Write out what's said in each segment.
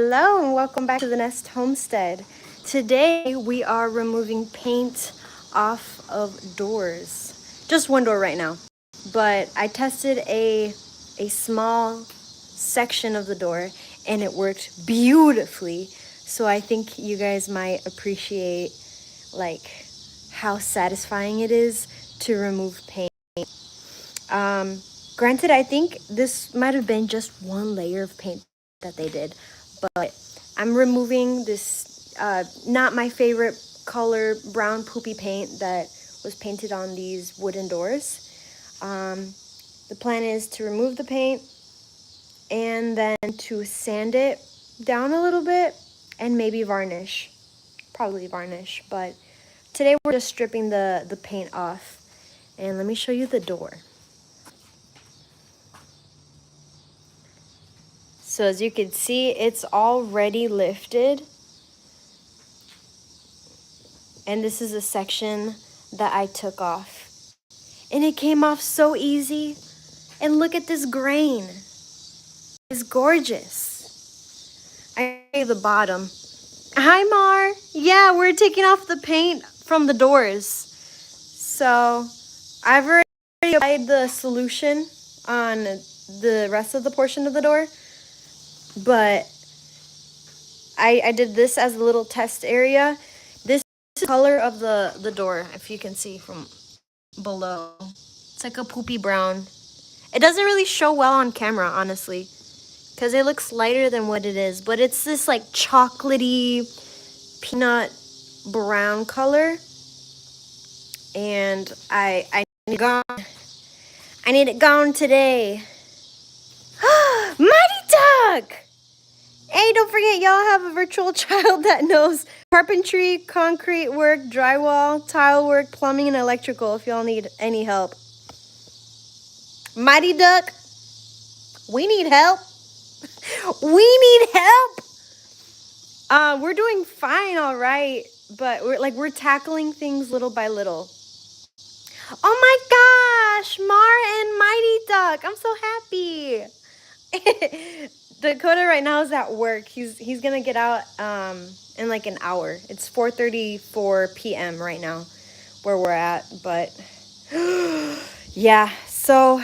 Hello and welcome back to the Nest Homestead. Today we are removing paint off of doors. Just one door right now. But I tested a small section of the door and it worked beautifully. So I think you guys might appreciate like how satisfying it is to remove paint. Um, Granted, I think this might have been just one layer of paint that they did, but I'm removing this, not my favorite color, brown poopy paint that was painted on these wooden doors. The plan is to remove the paint and then to sand it down a little bit and maybe varnish, probably varnish, but today we're just stripping the paint off. And let me show you the door. So as you can see, it's already lifted. And this is a section that I took off. And it came off so easy. And look at this grain. It's gorgeous. I show you the bottom. Hi, Mar. Yeah, we're taking off the paint from the doors. So I've already applied the solution on the rest of the portion of the door. But I did this as a little test area. This is the color of the door, if you can see from below. It's like a poopy brown. It doesn't really show well on camera, honestly, because it looks lighter than what it is. But it's this like chocolatey peanut brown color. And I need it gone. I need it gone today. Mighty Duck! Hey, don't forget, y'all have a virtual child that knows carpentry, concrete work, drywall, tile work, plumbing, and electrical if y'all need any help. Mighty Duck, we need help. We need help. We're doing fine, all right, but we're tackling things little by little. Oh my gosh, Mar and Mighty Duck, I'm so happy. Dakota right now is at work. He's gonna get out in like an hour. It's 4:34 p.m. right now where we're at, but yeah, so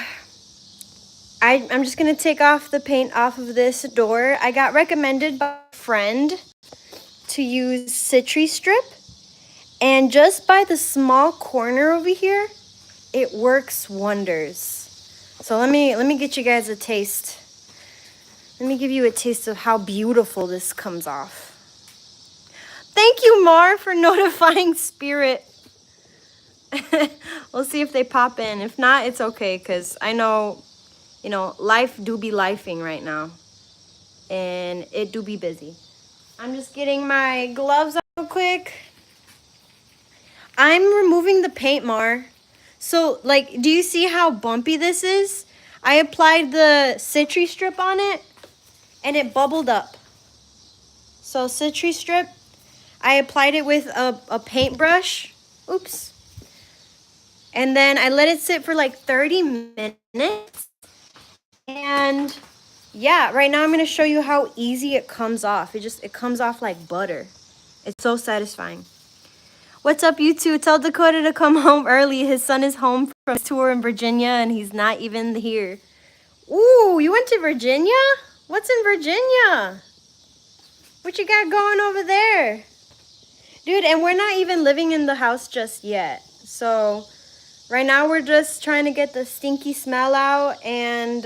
I'm just gonna take off the paint off of this door. I got recommended by a friend to use Citri Strip, and just by the small corner over here, it works wonders. So let me get you guys a taste. Let me give you a taste of how beautiful this comes off. Thank you, Mar, for notifying Spirit. We'll see if they pop in. If not, it's okay, because I know, life do be lifing right now. And it do be busy. I'm just getting my gloves on real quick. I'm removing the paint, Mar. So, do you see how bumpy this is? I applied the Citri Strip on it, and it bubbled up. So Citri Strip, I applied it with a paintbrush. Oops. And then I let it sit for like 30 minutes. And yeah, right now I'm going to show you how easy it comes off. It comes off like butter. It's so satisfying. What's up, you two? Tell Dakota to come home early. His son is home from his tour in Virginia and he's not even here. Ooh, you went to Virginia? What's in Virginia? What you got going over there? Dude, and we're not even living in the house just yet. So right now we're just trying to get the stinky smell out and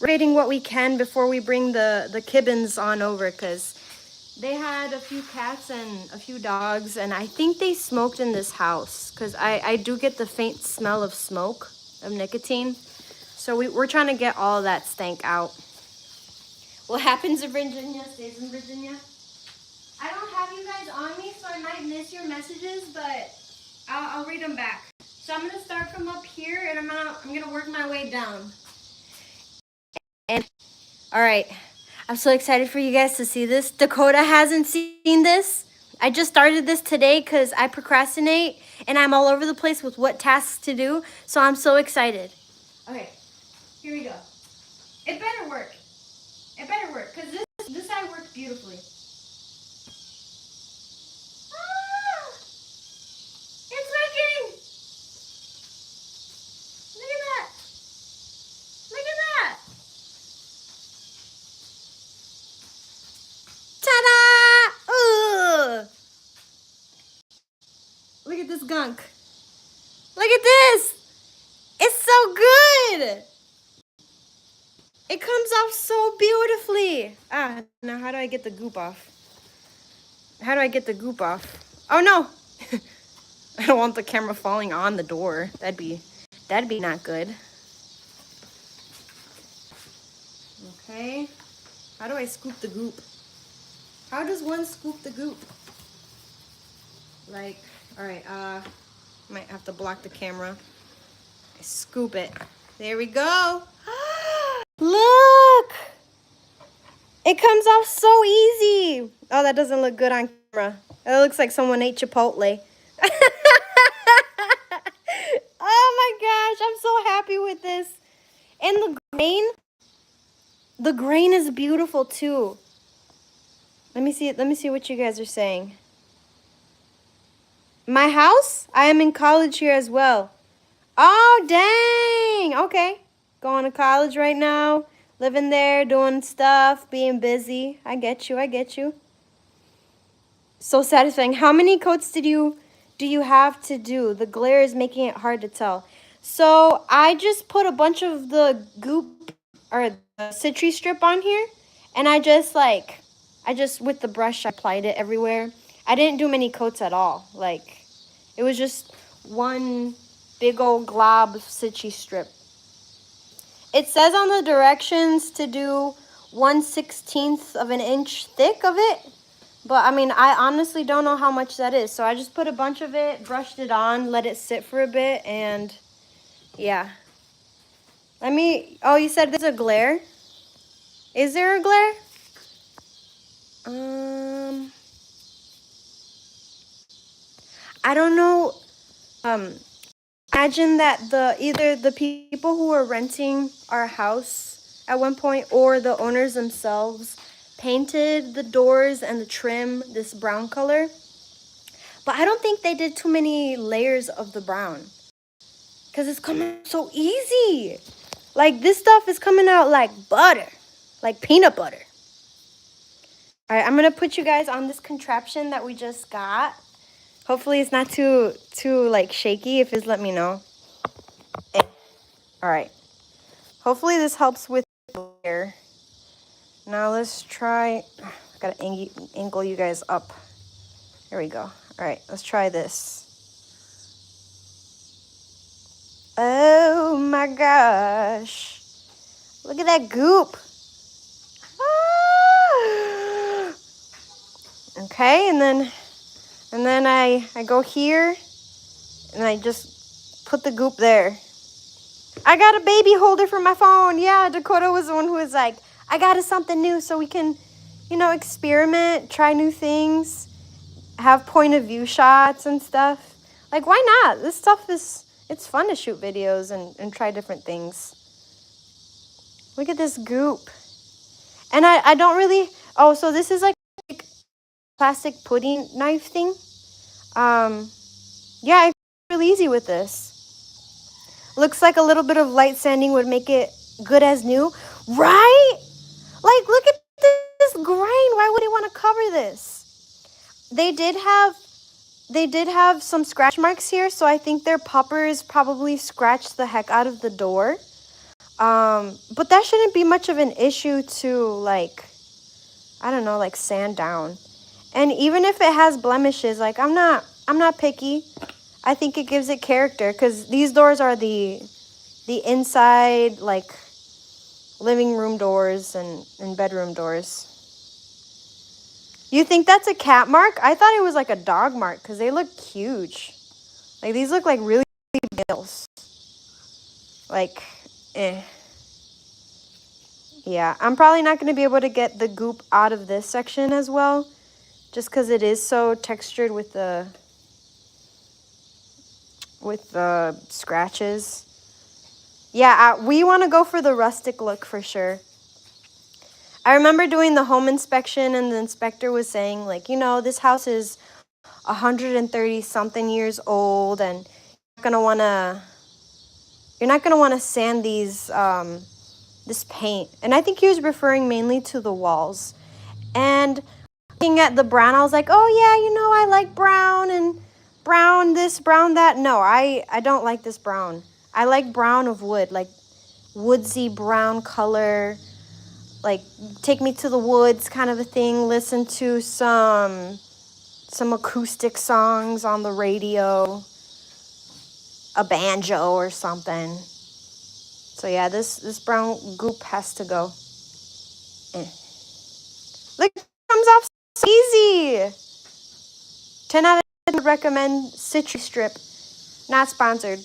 raiding what we can before we bring the Kibbins on over, because they had a few cats and a few dogs, and I think they smoked in this house, because I do get the faint smell of smoke, of nicotine. So we're trying to get all that stank out. What happens in Virginia stays in Virginia. I don't have you guys on me, so I might miss your messages, but I'll read them back. So I'm gonna start from up here, and I'm gonna work my way down. And all right, I'm so excited for you guys to see this. Dakota hasn't seen this. I just started this today because I procrastinate and I'm all over the place with what tasks to do. So I'm so excited. Okay, here we go. It better work. It better work, because this gunk. Look at this. It's so good. It comes off so beautifully. Ah, now how do I get the goop off? How do I get the goop off? Oh no. I don't want the camera falling on the door. That'd be not good. Okay. How do I scoop the goop? How does one scoop the goop? Like, all right, might have to block the camera. I scoop it. There we go. Look! It comes off so easy. Oh, that doesn't look good on camera. It looks like someone ate Chipotle. Oh my gosh, I'm so happy with this. And the grain is beautiful too. Let me see what you guys are saying. My house? I am in college here as well. Oh, dang. Okay. Going to college right now. Living there, doing stuff, being busy. I get you. So satisfying. How many coats do you have to do? The glare is making it hard to tell. So I just put a bunch of the goop or the Citri strip on here. And I just with the brush, I applied it everywhere. I didn't do many coats at all. Like, it was just one big old glob of Citri strip. It says on the directions to do 1/16 of an inch thick of it. But, I mean, I honestly don't know how much that is. So I just put a bunch of it, brushed it on, let it sit for a bit, and yeah. Oh, you said there's a glare? Is there a glare? I don't know. Imagine that either the people who were renting our house at one point or the owners themselves painted the doors and the trim this brown color. But I don't think they did too many layers of the brown because it's coming so easy. Like, this stuff is coming out like butter, like peanut butter. All right, I'm going to put you guys on this contraption that we just got. Hopefully it's not too like shaky. If it's, let me know. All right. Hopefully this helps with here. Now let's try. I gotta angle you guys up. There we go. All right, let's try this. Oh my gosh! Look at that goop. Ah! Okay, and then I go here, and I just put the goop there. I got a baby holder for my phone. Yeah, Dakota was the one who was like, I got us something new so we can, experiment, try new things, have point of view shots and stuff. Like, why not? This stuff it's fun to shoot videos and try different things. Look at this goop. And I don't really, so this is like plastic pudding knife thing. Yeah, I feel really easy with this. Looks like a little bit of light sanding would make it good as new, right? Like, look at this grain. Why would he want to cover this? They did have some scratch marks here, so I think their puppers probably scratched the heck out of the door. But that shouldn't be much of an issue to, like, I don't know, like, sand down. And even if it has blemishes, like, I'm not picky. I think it gives it character because these doors are the inside, like, living room doors and bedroom doors. You think that's a cat mark? I thought it was like a dog mark because they look huge. Like, these look like really big nails. Like, Yeah, I'm probably not going to be able to get the goop out of this section as well, just because it is so textured with the scratches. Yeah, we want to go for the rustic look for sure. I remember doing the home inspection and the inspector was saying, like, this house is 130 something years old and you're not going to want to sand these this paint. And I think he was referring mainly to the walls. And looking at the brown, I was like, oh yeah, I like brown and brown this, brown that. No, I don't like this brown. I like brown of wood, like woodsy brown color. Like take me to the woods kind of a thing. Listen to some acoustic songs on the radio, a banjo or something. So yeah, this brown goop has to go. Look, it comes off so easy. 10 out of 10 would recommend Citrus Strip. Not sponsored.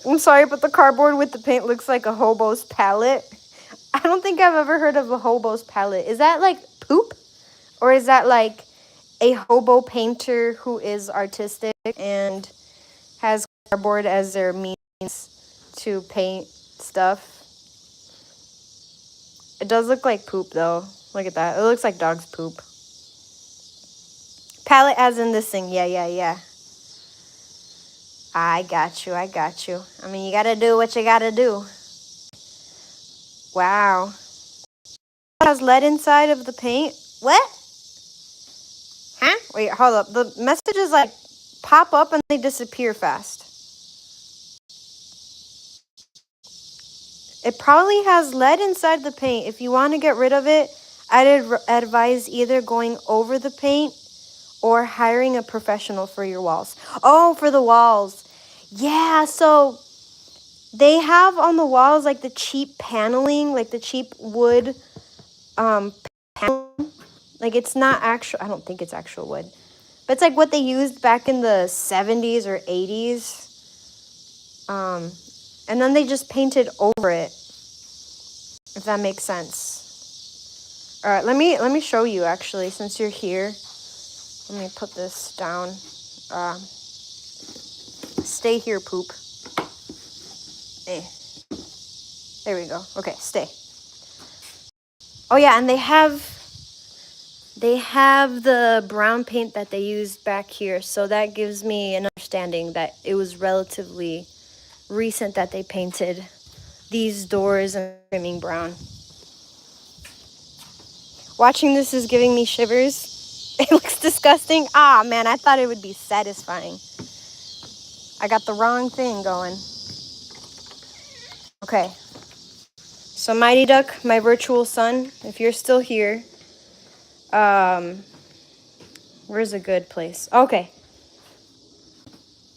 I'm sorry, but the cardboard with the paint looks like a hobo's palette. I don't think I've ever heard of a hobo's palette. Is that like poop? Or is that like a hobo painter who is artistic and has cardboard as their means to paint stuff? It does look like poop though. Look at that. It looks like dog's poop. Palette as in this thing. Yeah. I got you. I mean, you gotta do what you gotta do. Wow. It has lead inside of the paint? What? Huh? Wait, hold up. The messages like pop up and they disappear fast. It probably has lead inside the paint. If you want to get rid of it, I'd advise either going over the paint or hiring a professional for your walls. Oh, for the walls. Yeah, so they have on the walls like the cheap paneling, like the cheap wood paneling. Like it's not actual, I don't think it's actual wood. But it's like what they used back in the 70s or 80s. And then they just painted over it. If that makes sense. All right, let me show you actually since you're here. Let me put this down. Stay here, poop. There we go. Okay, stay. Oh yeah, and they have the brown paint that they used back here, so that gives me an understanding that it was relatively recent that they painted these doors and trimming brown. Watching this is giving me shivers. It looks disgusting. Ah, man, I thought it would be satisfying. I got the wrong thing going. Okay. So Mighty Duck, my virtual son, if you're still here, where's a good place? Okay.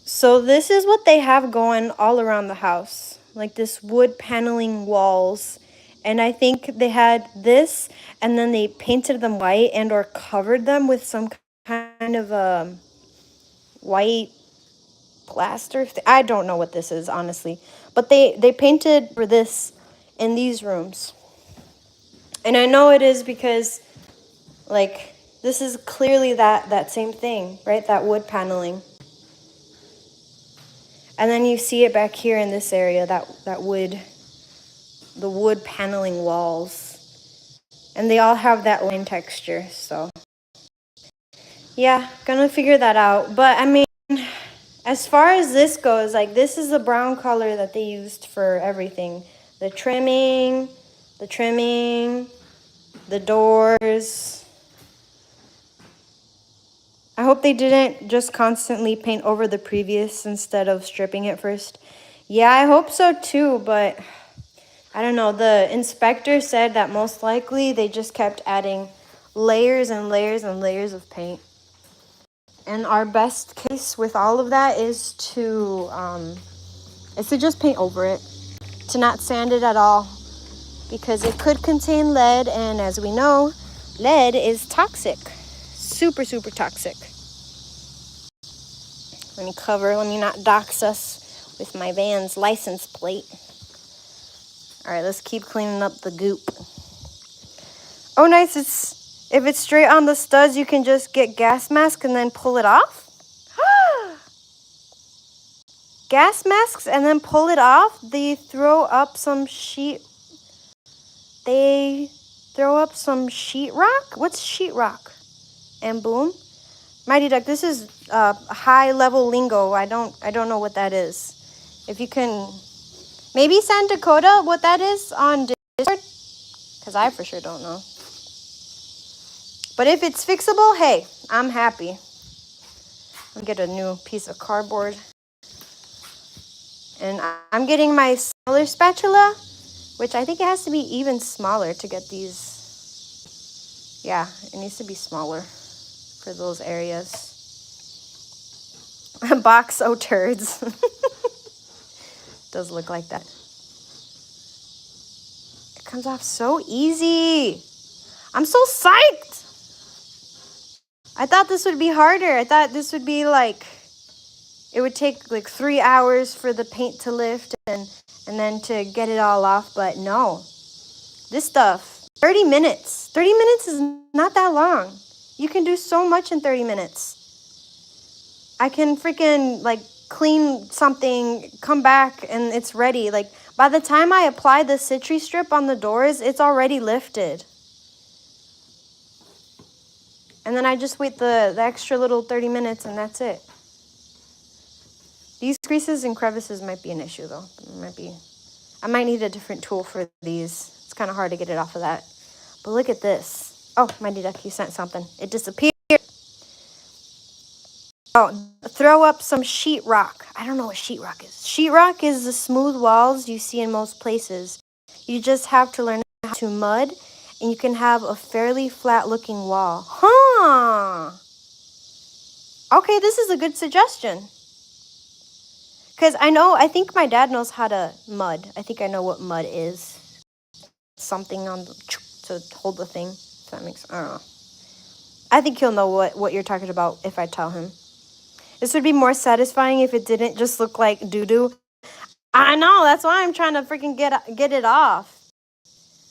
So this is what they have going all around the house. Like this wood paneling walls. And I think they had this and then they painted them white and or covered them with some kind of white plaster. I don't know what this is, honestly. But they painted for this in these rooms. And I know it is because, like, this is clearly that same thing, right? That wood paneling. And then you see it back here in this area, the wood paneling walls. And they all have that line texture, so. Yeah, gonna figure that out. But, I mean, as far as this goes, like, this is the brown color that they used for everything. The trimming, the doors. I hope they didn't just constantly paint over the previous instead of stripping it first. Yeah, I hope so too, but I don't know. The inspector said that most likely they just kept adding layers and layers and layers of paint. And our best case with all of that is to just paint over it, to not sand it at all, because it could contain lead, and as we know, lead is toxic. Super, super toxic. Let me not dox us with my van's license plate. All right, let's keep cleaning up the goop. Oh, nice. If it's straight on the studs, you can just get gas mask and then pull it off. Gas masks and then pull it off. They throw up some sheetrock. What's sheetrock? And boom. Mighty Duck, this is high level lingo. I don't know what that is. If you can, maybe send Dakota what that is on Discord, because I for sure don't know. But if it's fixable, hey, I'm happy. I'll get a new piece of cardboard. And I'm getting my smaller spatula, which I think it has to be even smaller to get these. Yeah, it needs to be smaller for those areas. Box o' turds. Does look like that. It comes off so easy. I'm so psyched. I thought this would be harder. I thought this would be like, it would take like 3 hours for the paint to lift and then to get it all off. But no, this stuff, 30 minutes. 30 minutes is not that long. You can do so much in 30 minutes. I can freaking like clean something, come back, and it's ready. Like by the time I apply the Citri strip on the doors, it's already lifted. And then I just wait the extra little 30 minutes and that's it. These creases and crevices might be an issue though. I might need a different tool for these. It's kind of hard to get it off of that. But look at this. Oh, Mighty Duck, you sent something. It disappeared. Oh, throw up some sheetrock. I don't know what sheetrock is. Sheetrock is the smooth walls you see in most places. You just have to learn how to mud, and you can have a fairly flat looking wall. Huh. Okay, this is a good suggestion. Because I think my dad knows how to mud. I think I know what mud is. Something on the, to hold the thing. If that makes, I don't know. I think he'll know what you're talking about if I tell him. This would be more satisfying if it didn't just look like doo-doo. I know, that's why I'm trying to freaking get it off.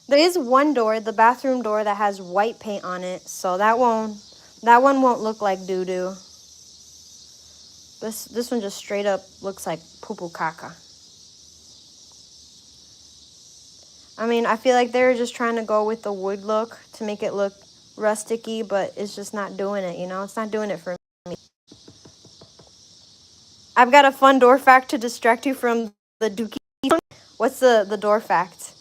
There is one door, the bathroom door, that has white paint on it, so that one won't look like doo-doo. This one just straight up looks like poo-poo caca. I mean, I feel like they're just trying to go with the wood look to make it look rusticy, but it's just not doing it, you know? It's not doing it for me. I've got a fun door fact to distract you from the dookie. What's the door fact?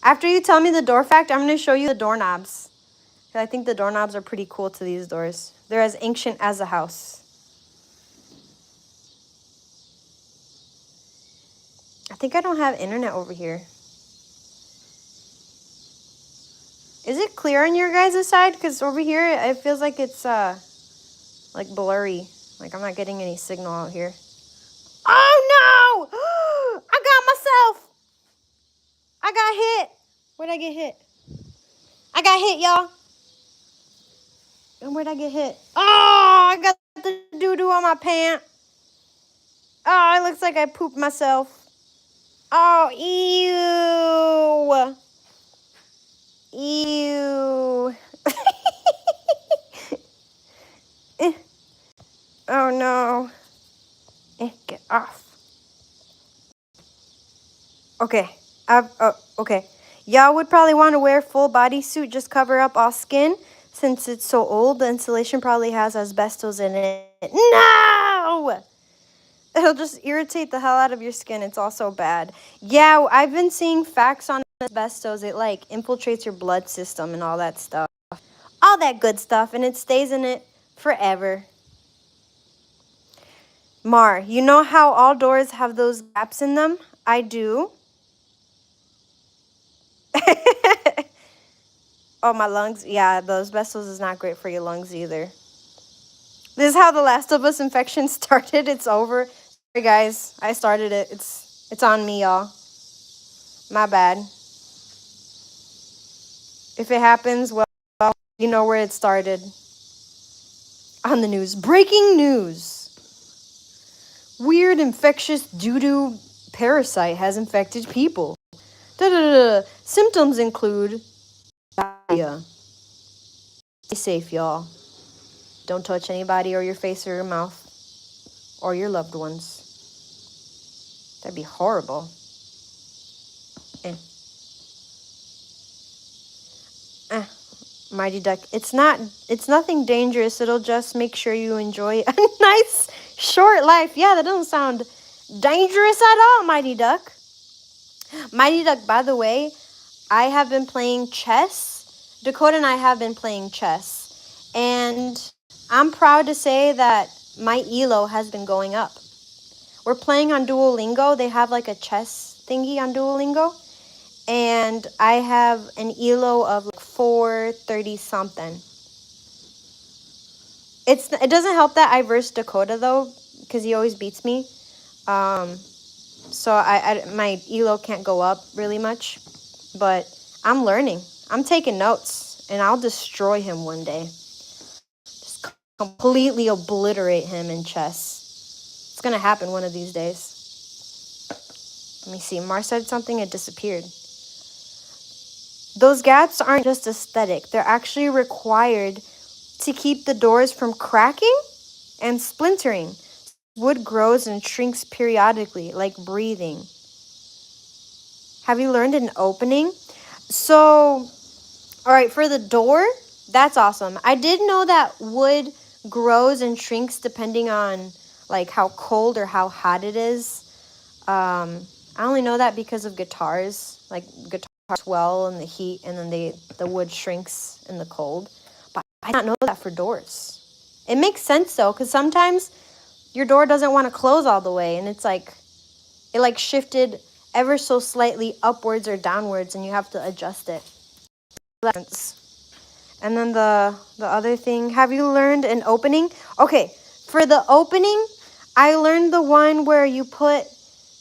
After you tell me the door fact, I'm going to show you the doorknobs. I think the doorknobs are pretty cool to these doors. They're as ancient as a house. I think I don't have internet over here. Is it clear on your guys' side? Because over here, it feels like it's like blurry. Like I'm not getting any signal out here. Oh no! I got myself! I got hit. Where'd I get hit? I got hit, y'all. And where'd I get hit? Oh, I got the doo-doo on my pant. Oh, it looks like I pooped myself. Oh, ew. Ew. Oh, no. Get off. Okay. Okay. Y'all would probably want to wear full bodysuit, just cover up all skin. Since it's so old, the insulation probably has asbestos in it. No! It'll just irritate the hell out of your skin. It's also bad. Yeah, I've been seeing facts on asbestos. It, like, infiltrates your blood system and all that stuff. All that good stuff, and it stays in it forever. Mar, you know how all doors have those gaps in them? I do. Oh, my lungs. Yeah, the asbestos is not great for your lungs either. This is how the Last of Us infection started. It's over. Sorry, guys. I started it. It's on me, y'all. My bad. If it happens, well, you know where it started. On the news. Breaking news. Weird infectious doo-doo parasite has infected people. Symptoms include diarrhea. Stay safe, y'all. Don't touch anybody or your face or your mouth or your loved ones. That'd be horrible. Mighty Duck. It's nothing dangerous. It'll just make sure you enjoy a nice short life. Yeah, that doesn't sound dangerous at all, Mighty Duck. Mighty Duck, by the way, I have been playing chess Dakota and I have been playing chess, and I'm proud to say that my elo has been going up. We're playing on Duolingo. They have like a chess thingy on Duolingo, and I have an elo of like 430 something. It doesn't help that I versed Dakota though, because he always beats me. So my elo can't go up really much, but I'm learning. I'm taking notes, and I'll destroy him one day. Just completely obliterate him in chess. It's gonna happen one of these days. Let me see. Mar said something, it disappeared. Those gaps aren't just aesthetic. They're actually required to keep the doors from cracking and splintering. Wood grows and shrinks periodically, like breathing. Have you learned an opening? So, all right, for the door, that's awesome. I did know that wood grows and shrinks depending on like how cold or how hot it is. I only know that because of guitars. Like guitars swell in the heat, and then the wood shrinks in the cold. But I did not know that for doors. It makes sense though, because sometimes your door doesn't want to close all the way, and it's like it like shifted ever so slightly upwards or downwards, and you have to adjust it. And then the other thing, have you learned an opening? Okay, for the opening, I learned the one where you put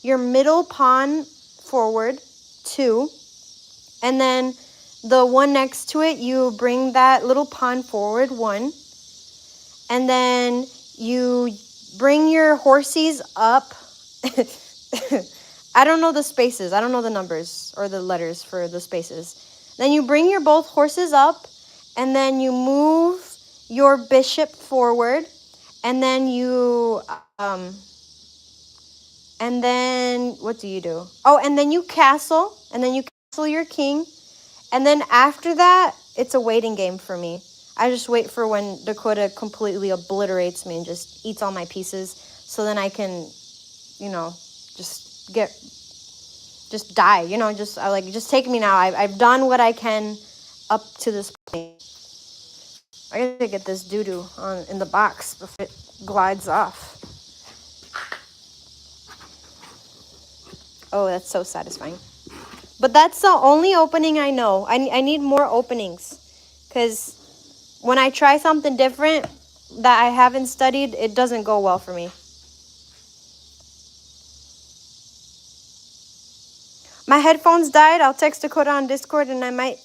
your middle pawn forward, 2, and then the one next to it, you bring that little pawn forward, 1, and then you bring your horses up. I don't know the spaces. I don't know the numbers or the letters for the spaces. Then you bring your both horses up, and then you move your bishop forward, and then you, and then what do you do? Oh, and then you castle, your king, and then after that, it's a waiting game for me. I just wait for when Dakota completely obliterates me and just eats all my pieces, so then I can, just die, just take me now. I've done what I can up to this point. I gotta get this doo-doo in the box before it glides off. Oh, that's so satisfying. But that's the only opening I know. I need more openings, because when I try something different that I haven't studied, it doesn't go well for me. My headphones died. I'll text Dakota on Discord, and I might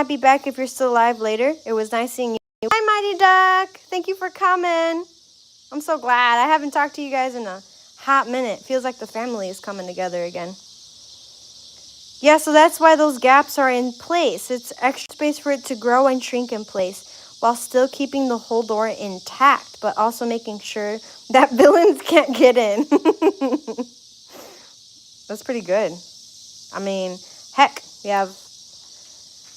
be back if you're still alive later. It was nice seeing you. Hi, Mighty Duck. Thank you for coming. I'm so glad. I haven't talked to you guys in a hot minute. Feels like the family is coming together again. Yeah, so that's why those gaps are in place. It's extra space for it to grow and shrink in place while still keeping the whole door intact, but also making sure that villains can't get in. That's pretty good. I mean, heck,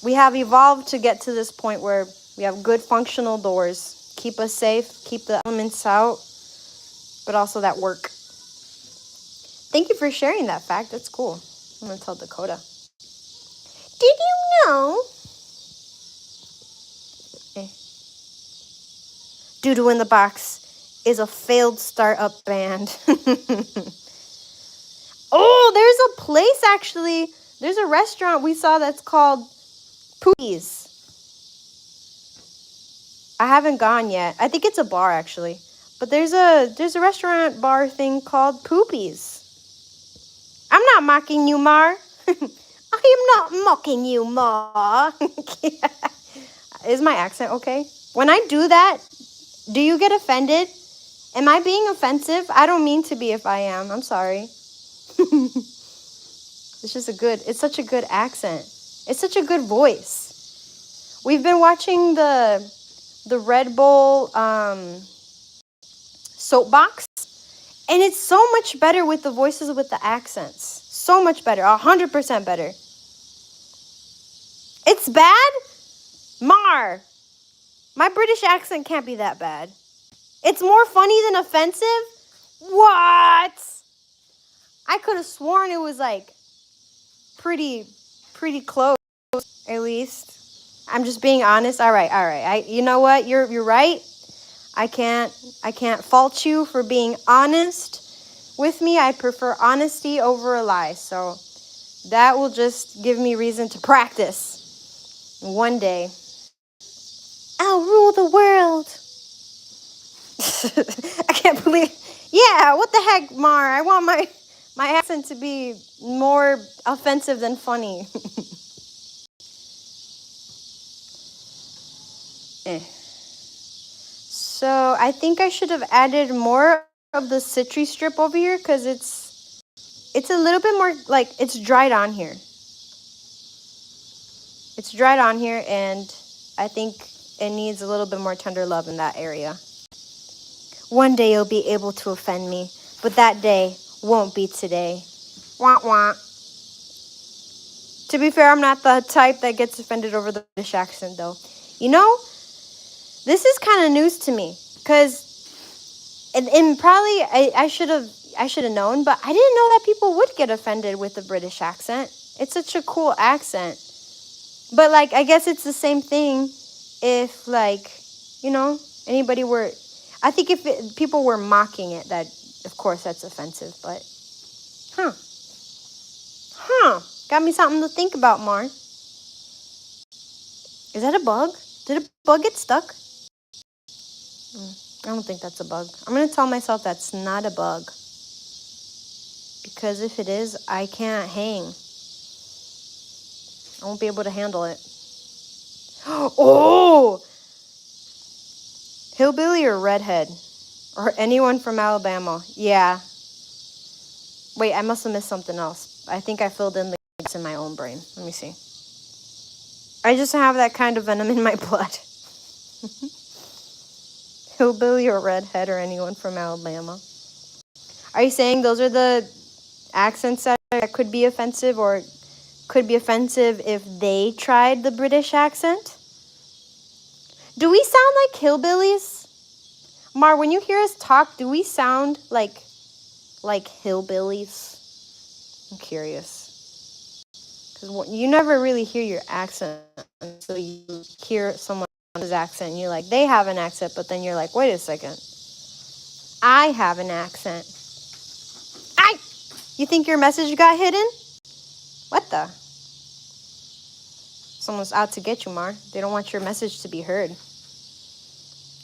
we have evolved to get to this point where we have good functional doors. Keep us safe, keep the elements out, but also that work. Thank you for sharing that fact. That's cool. I'm going to tell Dakota. Did you know? Okay. Doo-doo in the Box is a failed startup band. Oh, there's a place actually. There's a restaurant we saw that's called Poopies. I haven't gone yet. I think it's a bar actually. But there's a restaurant bar thing called Poopies. I'm not mocking you, Mar. I am not mocking you, Mar. Is my accent okay? When I do that, do you get offended? Am I being offensive? I don't mean to be if I am. I'm sorry. It's such a good accent. It's such a good voice. We've been watching the Red Bull soapbox, and it's so much better with the voices with the accents. So much better. 100% better. It's bad? Mar. My British accent can't be that bad. It's more funny than offensive? What? I could have sworn it was like pretty close, at least. I'm just being honest. All right. You know what? You're right. I can't fault you for being honest with me. I prefer honesty over a lie. So that will just give me reason to practice. One day, I'll rule the world. I can't believe. Yeah, what the heck, Mar? I want my accent to be more offensive than funny. Eh. So I think I should have added more of the citry strip over here because it's a little bit more like it's dried on here. It's dried on here, and I think it needs a little bit more tender love in that area. One day you'll be able to offend me, but that day won't be today. Wah wah. To be fair, I'm not the type that gets offended over the British accent, though. You know, this is kind of news to me, because, and probably I should have known, but I didn't know that people would get offended with the British accent. It's such a cool accent. But, like, I guess it's the same thing if, like, you know, anybody were... I think if people were mocking it, that, of course, that's offensive, but... Got me something to think about, Mar. Is that a bug? Did a bug get stuck? I don't think that's a bug. I'm going to tell myself that's not a bug. Because if it is, I can't hang. I won't be able to handle it. Oh! Hillbilly or redhead? Or anyone from Alabama? Yeah. Wait, I must have missed something else. I think I filled in the gaps in my own brain. Let me see. I just have that kind of venom in my blood. Hillbilly or redhead or anyone from Alabama. Are you saying those are the accents that could be offensive, or could be offensive if they tried the British accent? Do we sound like hillbillies? Mar, when you hear us talk, do we sound like hillbillies? I'm curious. Because you never really hear your accent until you hear someone else's accent. And you're like, they have an accent, but then you're like, wait a second. I have an accent. You think your message got hidden? What the? Someone's out to get you, Mar. They don't want your message to be heard.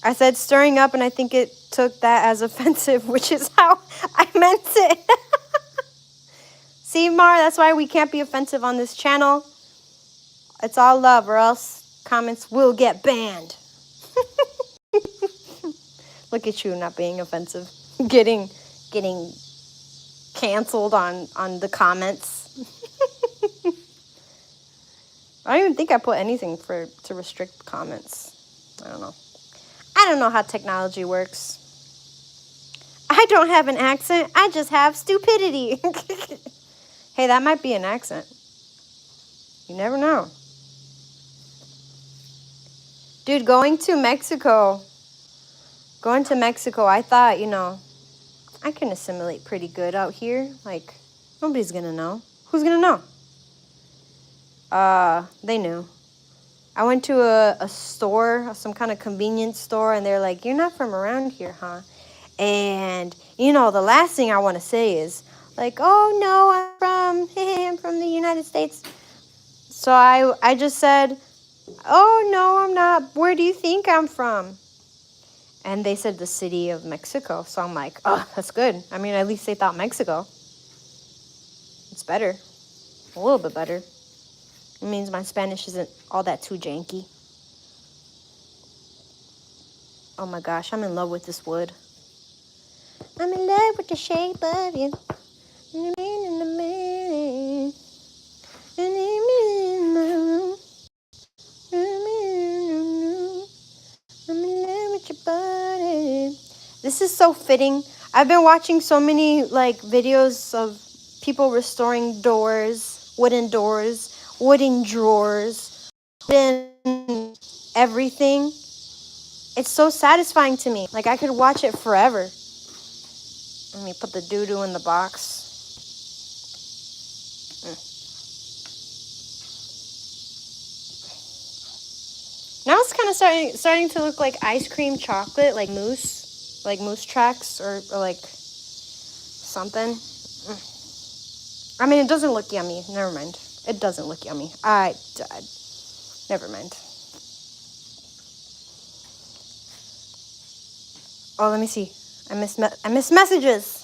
I said stirring up, and I think it took that as offensive, which is how I meant it. See, Mar, that's why we can't be offensive on this channel. It's all love, or else comments will get banned. Look at you not being offensive. Getting canceled on the comments. I don't even think I put anything to restrict comments. I don't know how technology works. I don't have an accent. I just have stupidity. Hey, that might be an accent. You never know. Dude, going to Mexico, I thought, I can assimilate pretty good out here. Like, nobody's gonna know. Who's gonna know? They knew. I went to a store, some kind of convenience store, and they're like, you're not from around here, huh? And, the last thing I want to say is, like, oh, no, I'm from the United States. So I just said, oh, no, I'm not. Where do you think I'm from? And they said the city of Mexico. So I'm like, oh, that's good. I mean, at least they thought Mexico. It's better. A little bit better. It means my Spanish isn't all that too janky. Oh my gosh, I'm in love with this wood. I'm in love with the shape of you. I'm in love with your body. This is so fitting. I've been watching so many videos of people restoring doors, wooden drawers, wooden everything. It's so satisfying to me. Like, I could watch it forever. Let me put the doo-doo in the box. of starting to look like ice cream chocolate, like mousse tracks or like something. I mean, it doesn't look yummy. Never mind. It doesn't look yummy. Never mind. Oh, let me see. I miss messages.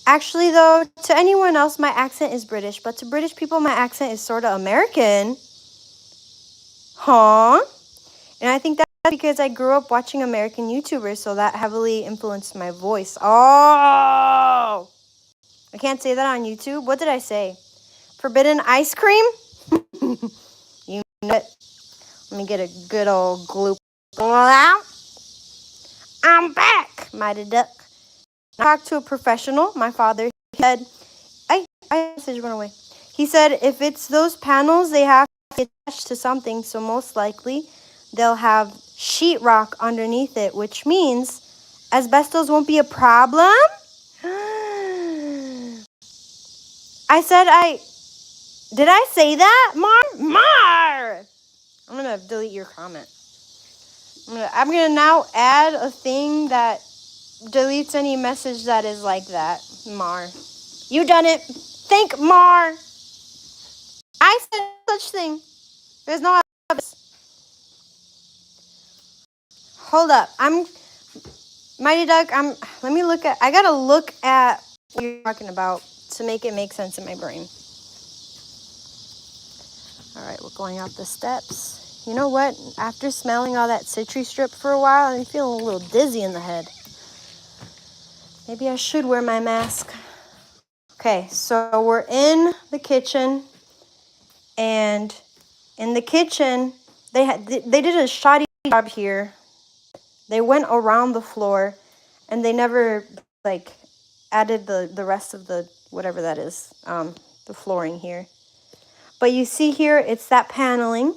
Actually, though, to anyone else, my accent is British, but to British people, my accent is sort of American. Huh? And I think that's because I grew up watching American YouTubers, so that heavily influenced my voice. Oh! I can't say that on YouTube. What did I say? Forbidden ice cream? You know it. Let me get a good old gloop out. I'm back, mighty duck. I talked to a professional, my father. He said, I message went away. He said if it's those panels, they have to be attached to something, so most likely they'll have sheetrock underneath it, which means asbestos won't be a problem. Did I say that, Mar? I'm gonna delete your comment. I'm gonna now add a thing that deletes any message that is like that, Mar. You done it. Thank Mar. I said such thing. There's no evidence. Hold up. Mighty Duck, I gotta look at what you're talking about to make it make sense in my brain. All right, we're going up the steps. You know what? After smelling all that Citri strip for a while, I'm feeling a little dizzy in the head. Maybe I should wear my mask. Okay, so we're in the kitchen, and in the kitchen, they did a shoddy job here. They went around the floor, and they never added the rest of the whatever that is, the flooring here. But you see here, it's that paneling,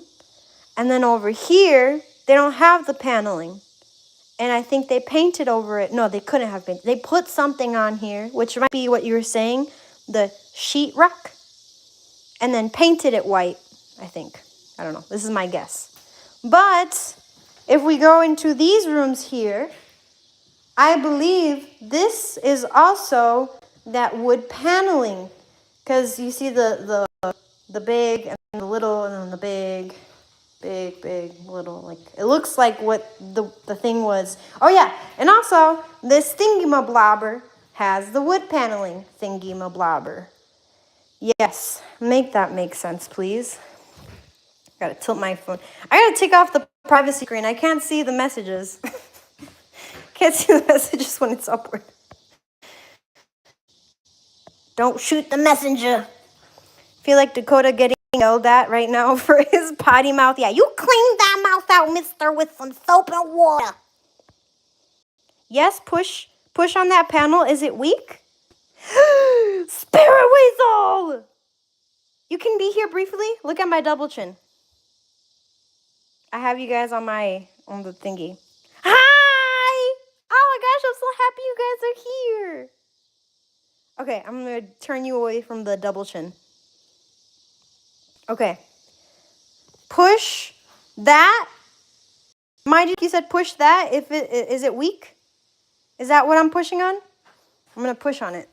and then over here, they don't have the paneling. And I think they painted over it. No, they couldn't have painted. They put something on here, which might be what you were saying, the sheetrock, and then painted it white, I think. I don't know. This is my guess. But if we go into these rooms here, I believe this is also that wood paneling. Because you see the big and the little and then the big, little. Like it looks like what the thing was. Oh yeah, and also this thingy-ma-blobber has the wood paneling thingy-ma-blobber. Yes, make that make sense, please. Gotta tilt my phone. I gotta take off the privacy screen. I can't see the messages. Can't see the messages when it's upward. Don't shoot the messenger. Feel like Dakota getting yelled at right now for his potty mouth. Yeah, you clean that mouth out, mister, with some soap and water. Yes, push on that panel. Is it weak? Spirit Weasel! You can be here briefly. Look at my double chin. I have you guys on the thingy. Hi! Oh my gosh, I'm so happy you guys are here. Okay, I'm gonna turn you away from the double chin. Okay. Push that. Mind you said push that. Is it weak? Is that what I'm pushing on? I'm gonna push on it.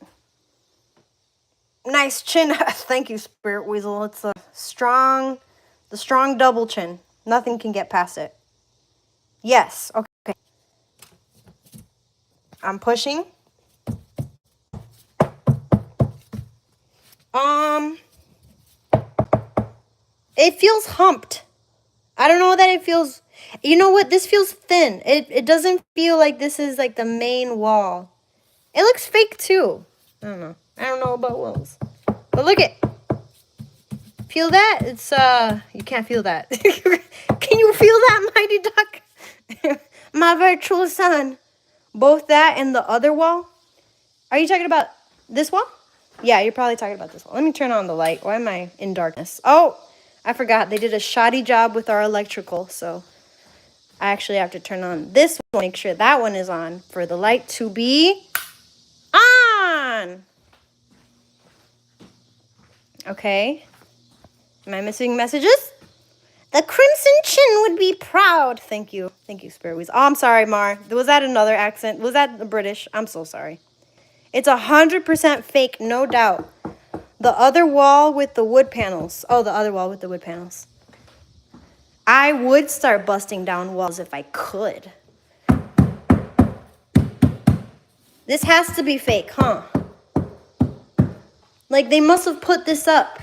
Nice chin. Thank you, Spirit Weasel. It's the strong double chin. Nothing can get past it. Yes. Okay. I'm pushing. It feels humped. I don't know that it feels. You know what? This feels thin. It doesn't feel like this is like the main wall. It looks fake too. I don't know about walls. But look it. Feel that? It's you can't feel that. Can you feel that, Mighty Duck? My virtual son. Both that and the other wall? Are you talking about this wall? Yeah, you're probably talking about this wall. Let me turn on the light. Why am I in darkness? Oh, I forgot. They did a shoddy job with our electrical, so I actually have to turn on this one, make sure that one is on for the light to be on. Okay. Am I missing messages? The Crimson Chin would be proud. Thank you. Thank you, Spirit Weasel. Oh, I'm sorry, Mar. Was that another accent? Was that British? I'm so sorry. It's 100% fake, no doubt. The other wall with the wood panels. Oh, the other wall with the wood panels. I would start busting down walls if I could. This has to be fake, huh? Like, they must have put this up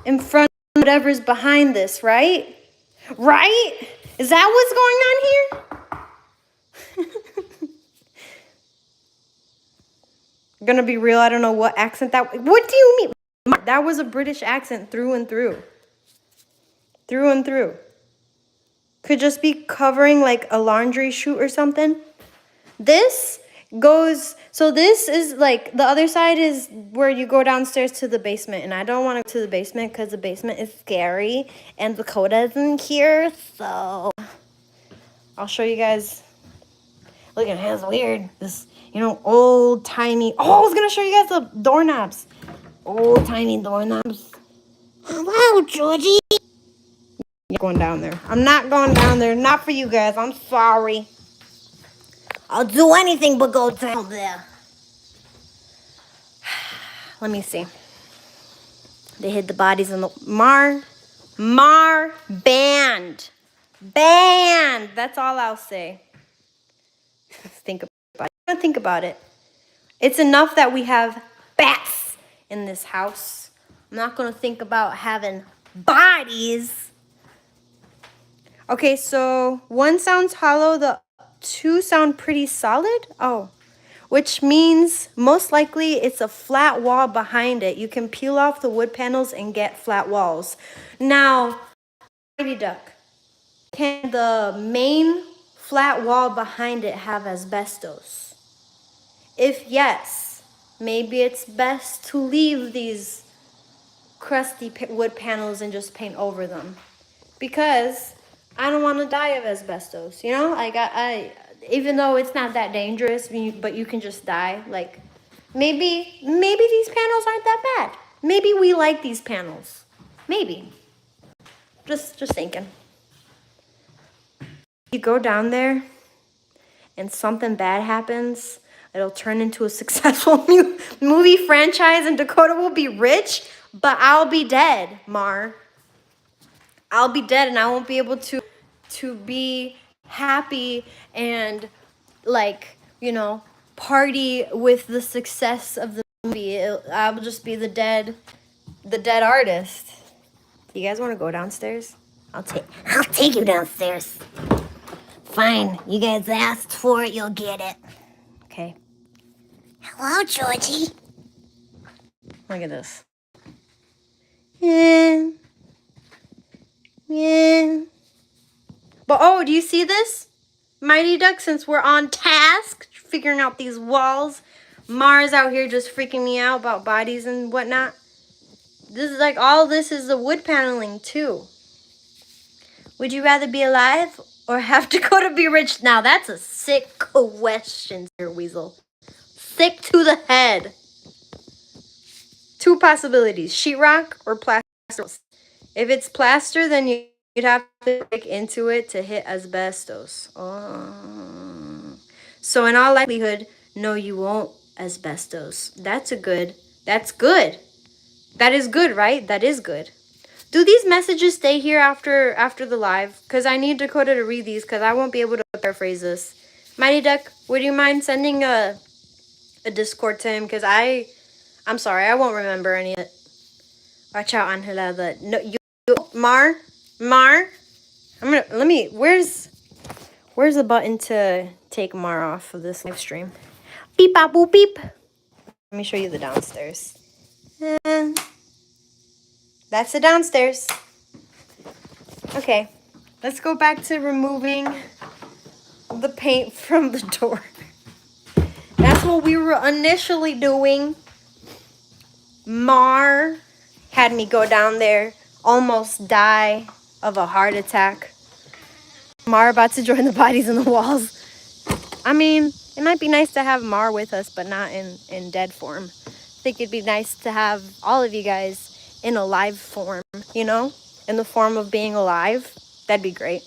in front of whatever's behind this, right? Right? Is that what's going on here? Gonna be real, I don't know what accent that... What do you mean? That was a British accent through and through. Through and through. Could just be covering like a laundry chute or something. This goes... So this is like... The other side is where you go downstairs to the basement. And I don't want to go to the basement because the basement is scary. And Dakota isn't here, so... I'll show you guys... Look at his weird. This... You know, old-timey... Oh, I was going to show you guys the doorknobs. Old-timey doorknobs. Hello, Georgie. You're going down there. I'm not going down there. Not for you guys. I'm sorry. I'll do anything but go down there. Let me see. They hid the bodies in the... Mar banned. Banned. That's all I'll say. Think about it. Think about it. It's enough that we have bats in this house. I'm not going to think about having bodies. Okay, so one sounds hollow. The two sound pretty solid. Oh, which means most likely it's a flat wall behind it. You can peel off the wood panels and get flat walls. Now, Mighty Duck, can the main flat wall behind it have asbestos? If yes, maybe it's best to leave these crusty wood panels and just paint over them. Because I don't want to die of asbestos, you know? I even though it's not that dangerous, but you can just die. Like, maybe these panels aren't that bad. Maybe we like these panels. Maybe. Just thinking. You go down there and something bad happens, it'll turn into a successful movie franchise and Dakota will be rich, but I'll be dead, Mar. I'll be dead and I won't be able to be happy and, like, you know, party with the success of the movie. I will just be the dead artist. You guys want to go downstairs? I'll take you downstairs. Fine. You guys asked for it, you'll get it. Okay. Hello, Georgie. Look at this. Yeah. Yeah. But, oh, do you see this? Mighty Duck, since we're on task, figuring out these walls, Mars out here just freaking me out about bodies and whatnot. This is like, all this is the wood paneling, too. Would you rather be alive or have Dakota be rich? Now, that's a sick question, Sir Weasel. Sick to the head. Two possibilities, sheetrock or plaster. If it's plaster, then you'd have to break into it to hit asbestos. Oh. So in all likelihood, no, you won't asbestos. That's good. That is good, right? That is good. Do these messages stay here after the live? Because I need Dakota to read these because I won't be able to paraphrase this. Mighty Duck, would you mind sending a Discord to him? Because I'm sorry, I won't remember any of it. Watch out, Angela. Mar, where's the button to take Mar off of this live stream? Beep, bop, boop, beep. Let me show you the downstairs. That's the downstairs. Okay, let's go back to removing the paint from the door. That's what we were initially doing. Mar had me go down there, almost die of a heart attack. Mar about to join the bodies in the walls. I mean, it might be nice to have Mar with us, but not in dead form. I think it'd be nice to have all of you guys in a live form, you know? in the form of being alive, that'd be great.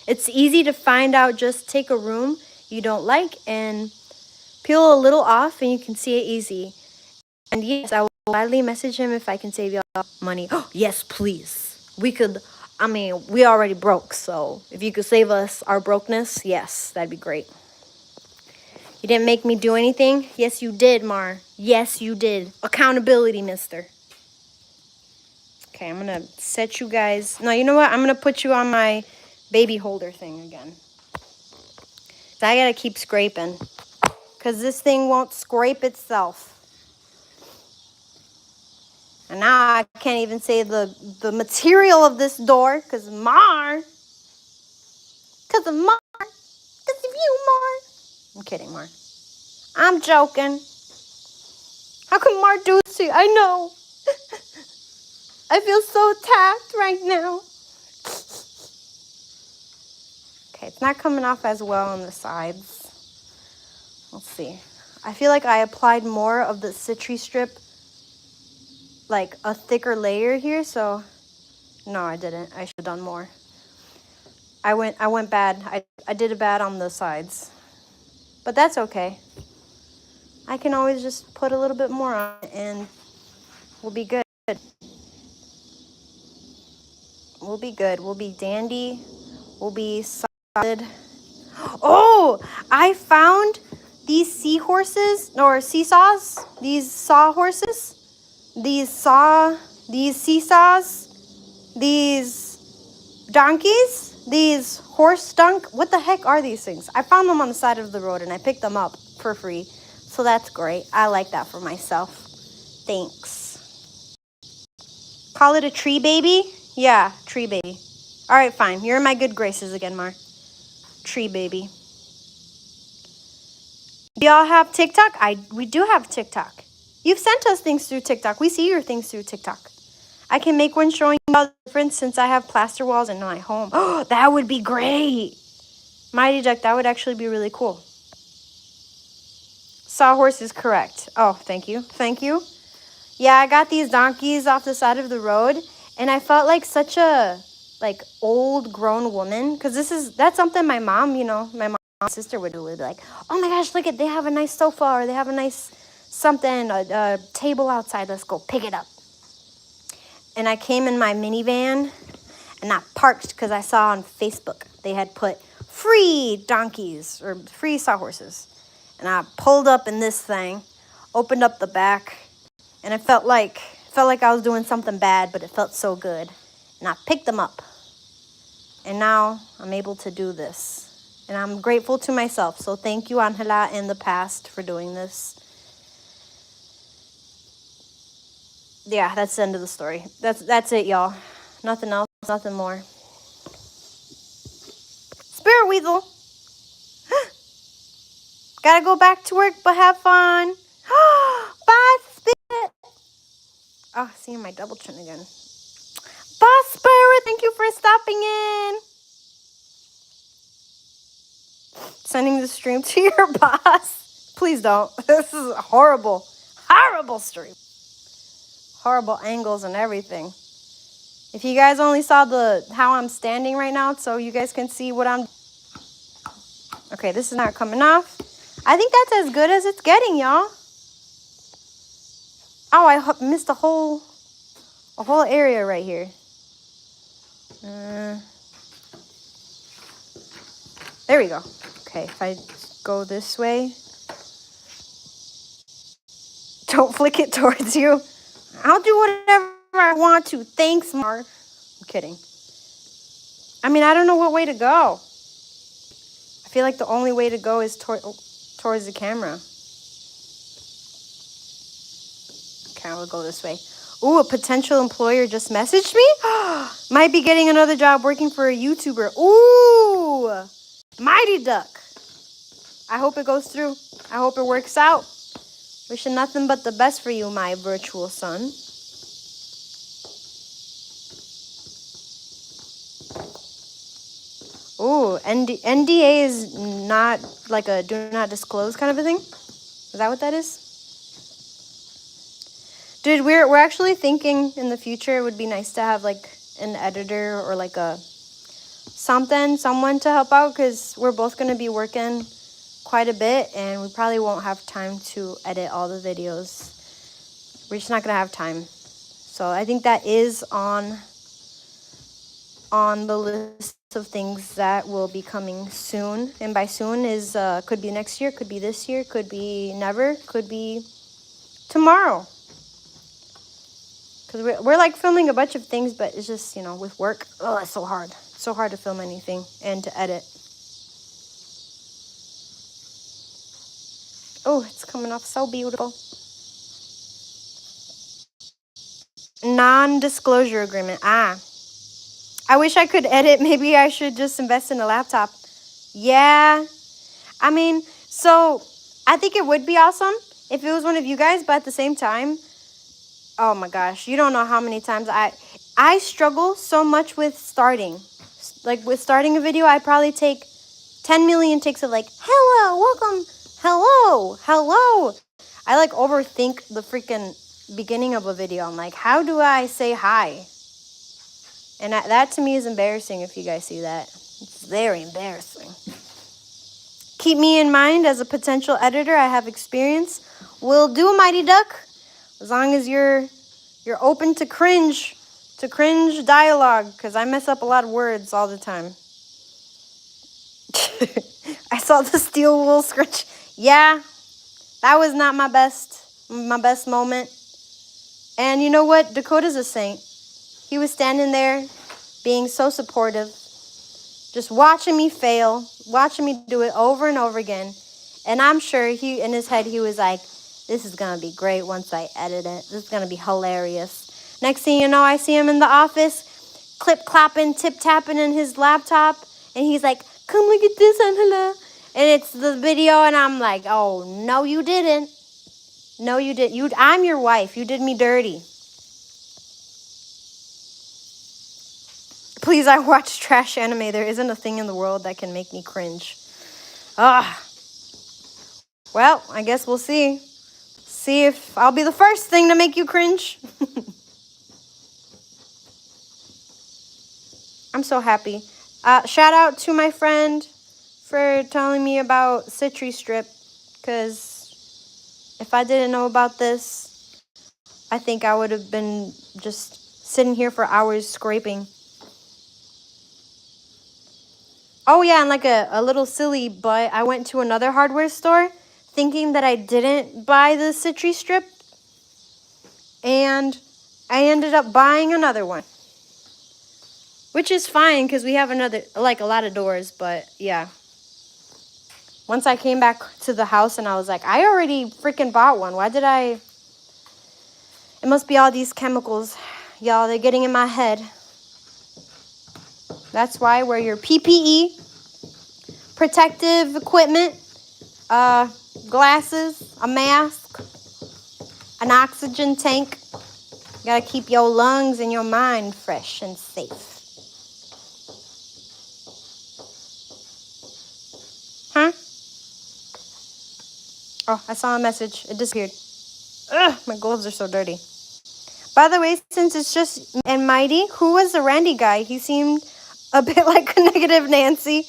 It's easy to find out. Just take a room you don't like and peel a little off and you can see it easy. And yes, I will gladly message him if I can save y'all money. Oh, yes, please. We already broke, so if you could save us our brokenness, yes, that'd be great. You didn't make me do anything? Yes, you did, Mar. Yes, you did. Accountability, mister. Okay, I'm going to set you guys. No, you know what? I'm going to put you on my baby holder thing again. I got to keep scraping because this thing won't scrape itself. And now I can't even say the material of this door because of Mar. Because of Mar. Because of you, Mar. I'm kidding, Mar. I'm joking. How can Mar do this to you? I know. I feel so attacked right now. Okay, it's not coming off as well on the sides. Let's see. I feel like I applied more of the Citri strip, like a thicker layer here, so no, I didn't. I should have done more. I went bad. I did it bad on the sides. But that's okay. I can always just put a little bit more on it and we'll be good. We'll be good. We'll be dandy. We'll be solid. Oh, I found these seahorses or seesaws. These sawhorses. These seesaws. These donkeys. These what the heck are these things? I found them on the side of the road and I picked them up for free. So that's great. I like that for myself. Thanks. Call it a tree baby? Yeah, tree baby. All right, fine. You're in my good graces again, Mar. Tree baby. Do y'all have TikTok? We do have TikTok. You've sent us things through TikTok. We see your things through TikTok. I can make one showing you the difference since I have plaster walls in my home. Oh, that would be great. Mighty Duck, that would actually be really cool. Sawhorse is correct. Oh, thank you. Thank you. Yeah, I got these donkeys off the side of the road, and I felt like such a old grown woman because that's something my mom, my mom and sister would do. Would be like, oh my gosh, look at, they have a nice sofa or they have a nice something, a table outside. Let's go pick it up. And I came in my minivan and I parked because I saw on Facebook they had put free donkeys or free sawhorses. And I pulled up in this thing, opened up the back, and it felt like I was doing something bad, but it felt so good. And I picked them up. And now I'm able to do this. And I'm grateful to myself. So thank you, Angela, in the past for doing this. Yeah, that's the end of the story. That's it, y'all. Nothing else, nothing more. Spirit Weasel. Gotta go back to work, but have fun. Bye, Spirit. Oh, seeing my double chin again. Bye, Spirit. Thank you for stopping in. Sending the stream to your boss. Please don't. This is a horrible stream. Horrible angles and everything. If you guys only saw how I'm standing right now, so you guys can see what I'm. Okay, this is not coming off. I think that's as good as it's getting, y'all. Oh, I missed a whole area right here. There we go. Okay, if I go this way. Don't flick it towards you. I'll do whatever I want to. Thanks, Mar. I'm kidding. I mean, I don't know what way to go. I feel like the only way to go is towards the camera. Okay, I'll go this way. Ooh, a potential employer just messaged me? Might be getting another job working for a YouTuber. Ooh, Mighty Duck. I hope it goes through. I hope it works out. Wishing nothing but the best for you, my virtual son. Ooh, NDA is not like a do not disclose kind of a thing? Is that what that is? Dude, we're actually thinking in the future it would be nice to have like an editor or like someone to help out, because we're both going to be working quite a bit and we probably won't have time to edit all the videos. We're just not going to have time. So I think that is on the list of things that will be coming soon. And by soon is could be next year, could be this year, could be never, could be tomorrow. Because we're like filming a bunch of things, but it's just, you know, with work, oh, it's so hard. It's so hard to film anything and to edit. Oh, it's coming off so beautiful. Non-disclosure agreement. I wish I could edit. Maybe I should just invest in a laptop. Yeah. I mean, so I think it would be awesome if it was one of you guys, but at the same time, oh my gosh, you don't know how many times I struggle so much with starting. Like with starting a video, I probably take 10 million takes of like, hello, welcome, hello. I like overthink the freaking beginning of a video. I'm like, how do I say hi? And that to me is embarrassing if you guys see that. It's very embarrassing. Keep me in mind as a potential editor. I have experience. Will do, Mighty Duck. As long as you're open to cringe dialogue, because I mess up a lot of words all the time. I saw the steel wool scratch. Yeah, that was not my best moment. And you know what? Dakota's a saint. He was standing there being so supportive, just watching me fail, watching me do it over and over again. And I'm sure in his head, he was like, this is going to be great once I edit it. This is going to be hilarious. Next thing you know, I see him in the office, clip-clapping, tip-tapping in his laptop. And he's like, come look at this, Angela. And it's the video, and I'm like, oh, no, you didn't. No, you didn't. I'm your wife. You did me dirty. Please, I watch trash anime. There isn't a thing in the world that can make me cringe. Well, I guess we'll see. See if I'll be the first thing to make you cringe. I'm so happy. Shout out to my friend for telling me about Citrus Strip, because if I didn't know about this, I think I would have been just sitting here for hours scraping. Oh yeah, and like a little silly, but I went to another hardware store thinking that I didn't buy the Citrus Strip, and I ended up buying another one. Which is fine, because we have a lot of doors, but yeah. Once I came back to the house and I was like, I already freaking bought one. Why did I? It must be all these chemicals. Y'all, they're getting in my head. That's why wear your PPE, protective equipment, glasses, a mask, an oxygen tank. You gotta keep your lungs and your mind fresh and safe. Huh? Oh, I saw a message. It disappeared. Ugh, my gloves are so dirty. By the way, since it's just and Mighty, who was the Randy guy? He seemed a bit like a negative Nancy.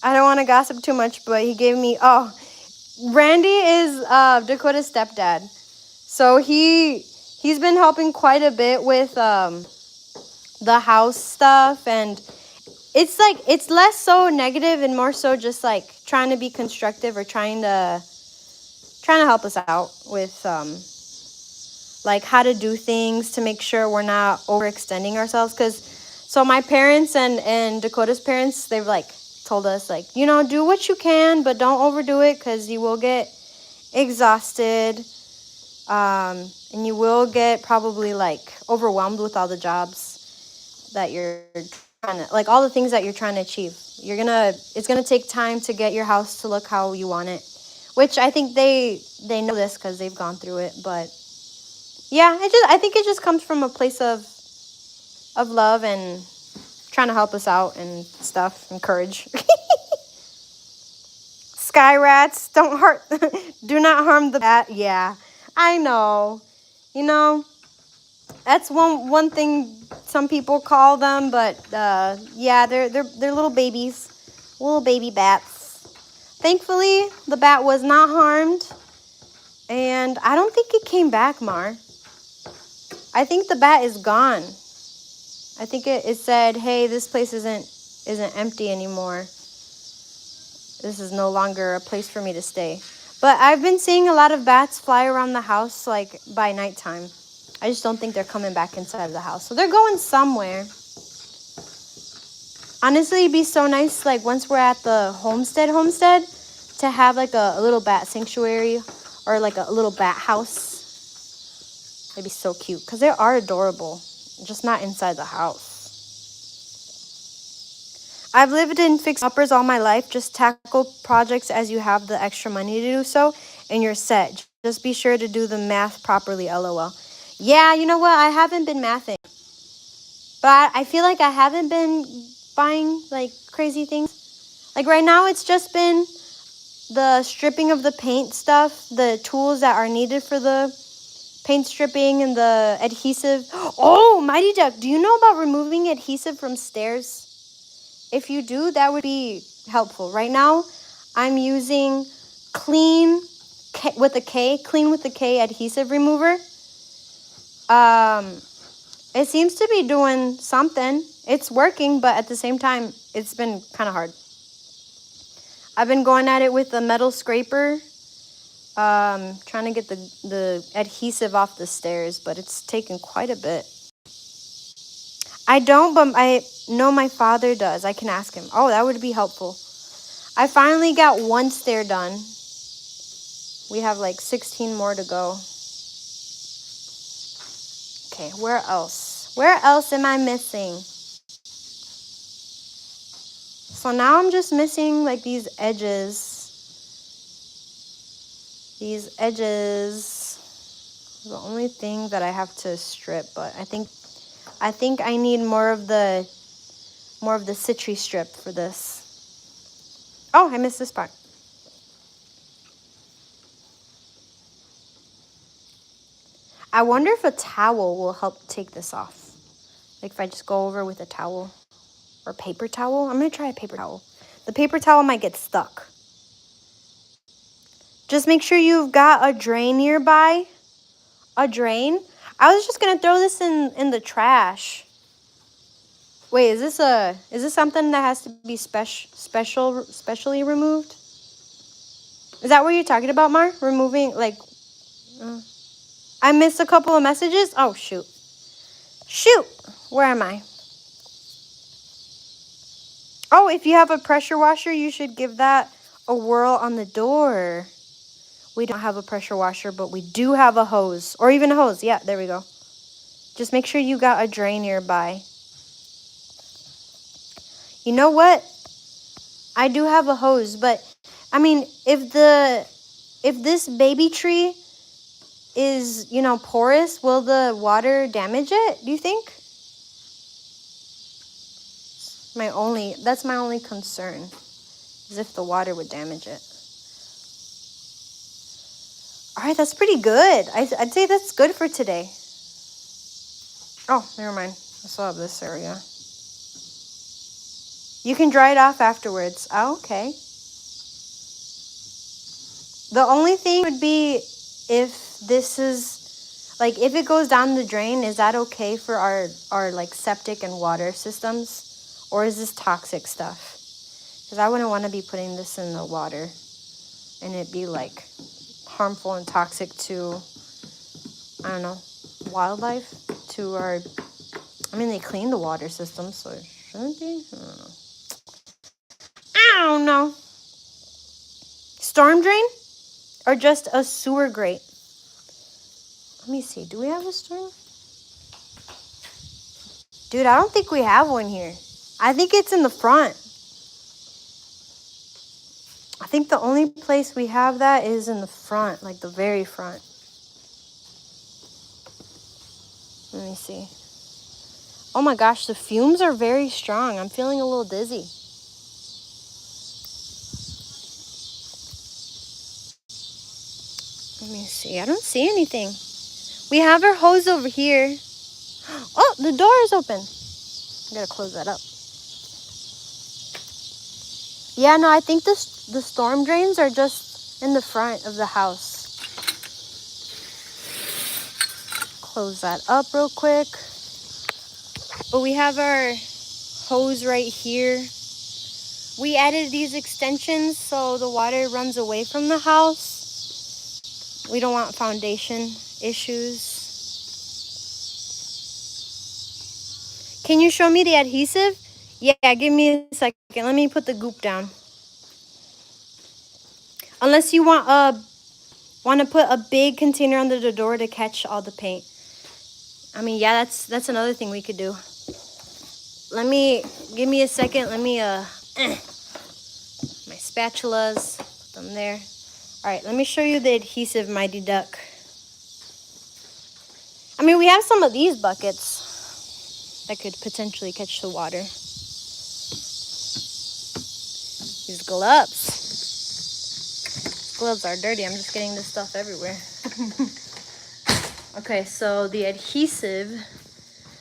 I don't want to gossip too much, but he gave me... Oh, Randy is Dakota's stepdad. So he's been helping quite a bit with the house stuff, and it's less so negative and more so just like trying to be constructive or trying to help us out with like how to do things to make sure we're not overextending ourselves. Because so my parents and Dakota's parents, they've like told us like, you know, do what you can, but don't overdo it, because you will get exhausted, and you will get probably like overwhelmed with all the jobs that you're trying to, like all the things that you're trying to achieve. It's gonna take time to get your house to look how you want it, which I think they know this because they've gone through it. But yeah, I think it just comes from a place of love and trying to help us out and stuff, and courage. Sky rats, do not harm the bat. Yeah, I know. You know, that's one thing some people call them, but yeah, they're little babies, little baby bats. Thankfully, the bat was not harmed, and I don't think it came back, Mar. I think the bat is gone. I think it said, "Hey, this place isn't empty anymore. This is no longer a place for me to stay." But I've been seeing a lot of bats fly around the house like by nighttime. I just don't think they're coming back inside of the house. So they're going somewhere. Honestly, it'd be so nice, like once we're at the homestead, to have like a little bat sanctuary or like a little bat house. It'd be so cute because they are adorable, just not inside the house. I've lived in fixer-uppers all my life. Just tackle projects as you have the extra money to do so, and you're set. Just be sure to do the math properly, LOL. Yeah, you know what? I haven't been mathing. But I feel like I haven't been buying, like, crazy things. Like, right now, it's just been the stripping of the paint stuff, the tools that are needed for the paint stripping and the adhesive. Oh, Mighty Duck, do you know about removing adhesive from stairs? If you do, that would be helpful. Right now, I'm using Clean with a K adhesive remover. It seems to be doing something. It's working, but at the same time, it's been kind of hard. I've been going at it with the metal scraper, trying to get the adhesive off the stairs, but it's taken quite a bit. I don't, but I know my father does. I can ask him. Oh, that would be helpful. I finally got one stair done. We have like 16 more to go. Okay, where else? Where else am I missing? So now I'm just missing like these edges. These edges are the only thing that I have to strip, but I think I need more of the citrus strip for this. Oh, I missed this part. I wonder if a towel will help take this off. Like if I just go over with a towel or paper towel. I'm going to try a paper towel. The paper towel might get stuck. Just make sure you've got a drain nearby. A drain? I was just going to throw this in the trash. Wait, is this something that has to be specially removed? Is that what you're talking about, Mar? Removing, like... I missed a couple of messages? Oh, shoot. Shoot! Where am I? Oh, if you have a pressure washer, you should give that a whirl on the door. We don't have a pressure washer, but we do have a hose. Or even a hose. Yeah, there we go. Just make sure you got a drain nearby. You know what? I do have a hose, but I mean, if this baby tree is, you know, porous, will the water damage it, do you think? That's my only concern, is if the water would damage it. All right, that's pretty good. I'd say that's good for today. Oh, never mind. I still have this area. You can dry it off afterwards. Oh, okay. The only thing would be if this is, like, if it goes down the drain, is that okay for our like, septic and water systems? Or is this toxic stuff? Because I wouldn't want to be putting this in the water and it be, like, harmful and toxic to, I don't know, wildlife, to our, I mean, they clean the water system, so it shouldn't be. I don't know. Storm drain or just a sewer grate? Let me see. Do we have a storm? Dude, I don't think we have one here. I think it's in the front. I think the only place we have that is in the front, like the very front. Let me see. Oh my gosh, the fumes are very strong. I'm feeling a little dizzy. Let me see. I don't see anything. We have our hose over here. Oh, the door is open. I gotta close that up. Yeah, no, I think the storm drains are just in the front of the house. Close that up real quick. But we have our hose right here. We added these extensions so the water runs away from the house. We don't want foundation issues. Can you show me the adhesive? Yeah, give me a second. Let me put the goop down. Unless you want to put a big container under the door to catch all the paint. I mean, yeah, that's another thing we could do. Give me a second. Let me my spatulas, put them there. All right, let me show you the adhesive, Mighty Duck. I mean, we have some of these buckets that could potentially catch the water. These gloves. Gloves are dirty. I'm just getting this stuff everywhere. Okay, so the adhesive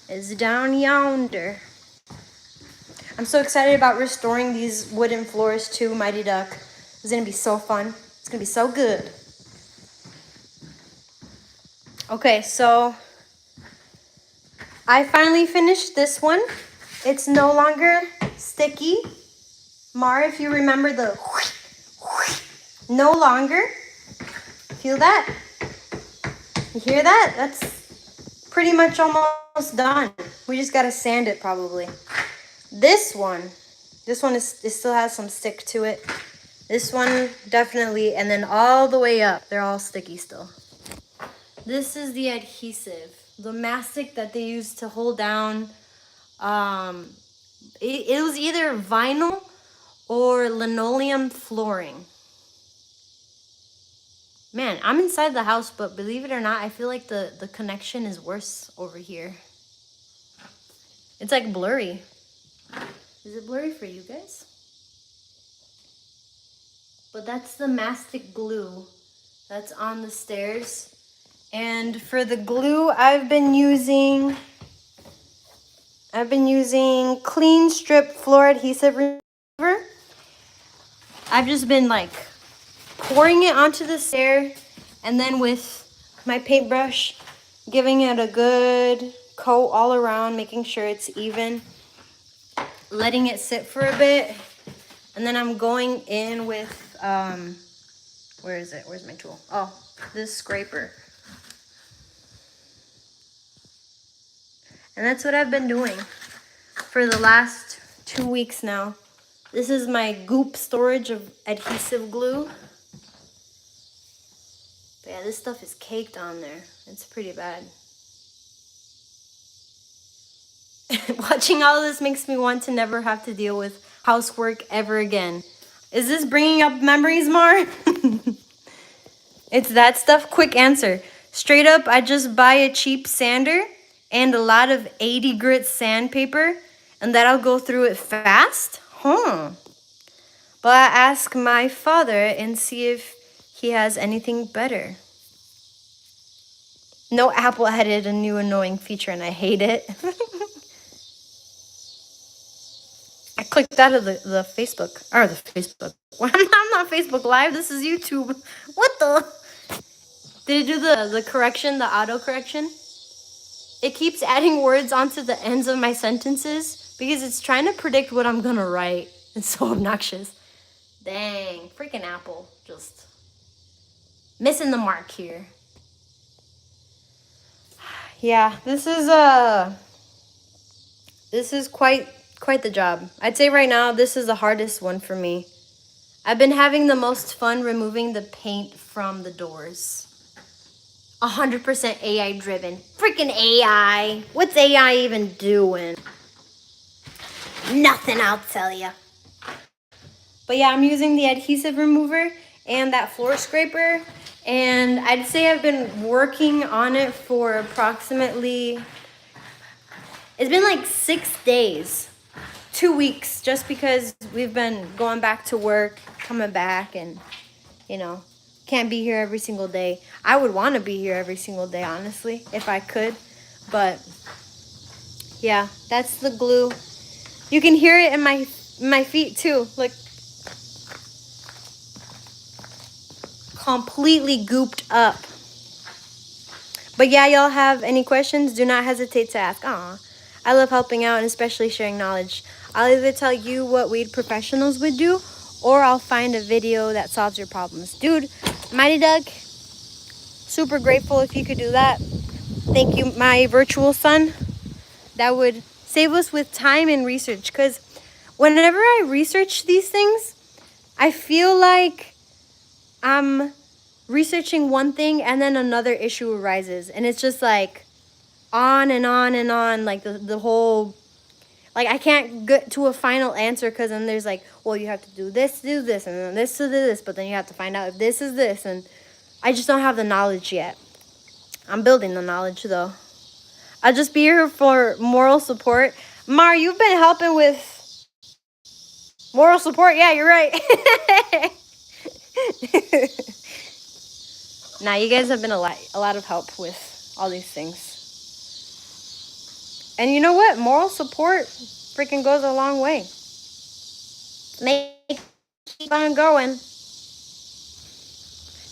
is down yonder. I'm so excited about restoring these wooden floors too, Mighty Duck. It's gonna be so fun. It's gonna be so good. Okay, so I finally finished this one. It's no longer sticky. Mar, if you remember the no longer. Feel that? You hear that? That's pretty much almost done. We just gotta sand it probably. This one it still has some stick to it. This one definitely, and then all the way up, they're all sticky still. This is the adhesive, the mastic that they use to hold down. It was either vinyl or linoleum flooring. Man, I'm inside the house, but believe it or not, I feel like the connection is worse over here. It's like blurry. Is it blurry for you guys? But that's the mastic glue that's on the stairs. And for the glue, I've been using Clean Strip Floor Adhesive Remover. I've just been like pouring it onto the stair and then with my paintbrush, giving it a good coat all around, making sure it's even, letting it sit for a bit. And then I'm going in with, where is it? Where's my tool? Oh, this scraper. And that's what I've been doing for the last 2 weeks now. This is my goop storage of adhesive glue. But yeah, this stuff is caked on there. It's pretty bad. Watching all of this makes me want to never have to deal with housework ever again. Is this bringing up memories, Mar? It's that stuff. Quick answer. Straight up, I just buy a cheap sander and a lot of 80 grit sandpaper, and that'll go through it fast. But I ask my father and see if he has anything better. No, Apple added a new annoying feature and I hate it. I clicked out of the Facebook. Or the Facebook. I'm not Facebook Live. This is YouTube. What the? Did it do the correction, the auto correction? It keeps adding words onto the ends of my sentences because it's trying to predict what I'm gonna write. It's so obnoxious. Dang, freaking Apple. Just missing the mark here. Yeah, this is quite the job. I'd say right now this is the hardest one for me. I've been having the most fun removing the paint from the doors. 100% AI driven. Freaking AI. What's AI even doing? Nothing, I'll tell ya. But yeah, I'm using the adhesive remover and that floor scraper. And I'd say I've been working on it for approximately, it's been like 6 days, 2 weeks, just because we've been going back to work, coming back, and, you know, can't be here every single day. I would want to be here every single day, honestly, if I could. But yeah, that's the glue. You can hear it in my feet too. Look, completely gooped up. But yeah, y'all have any questions? Do not hesitate to ask. Aw, I love helping out and especially sharing knowledge. I'll either tell you what weed professionals would do, or I'll find a video that solves your problems. Dude, Mighty Doug, super grateful if you could do that. Thank you, my virtual son. That would save us with time and research. Because whenever I research these things, I feel like I'm researching one thing and then another issue arises. And it's just like on and on and on. Like the whole, like I can't get to a final answer because then there's like, well, you have to do this, and then this to do this. But then you have to find out if this is this. And I just don't have the knowledge yet. I'm building the knowledge though. I'll just be here for moral support. Mar, you've been helping with moral support. Yeah, you're right. Nah, you guys have been a lot of help with all these things. And you know what? Moral support freaking goes a long way. Keep on going.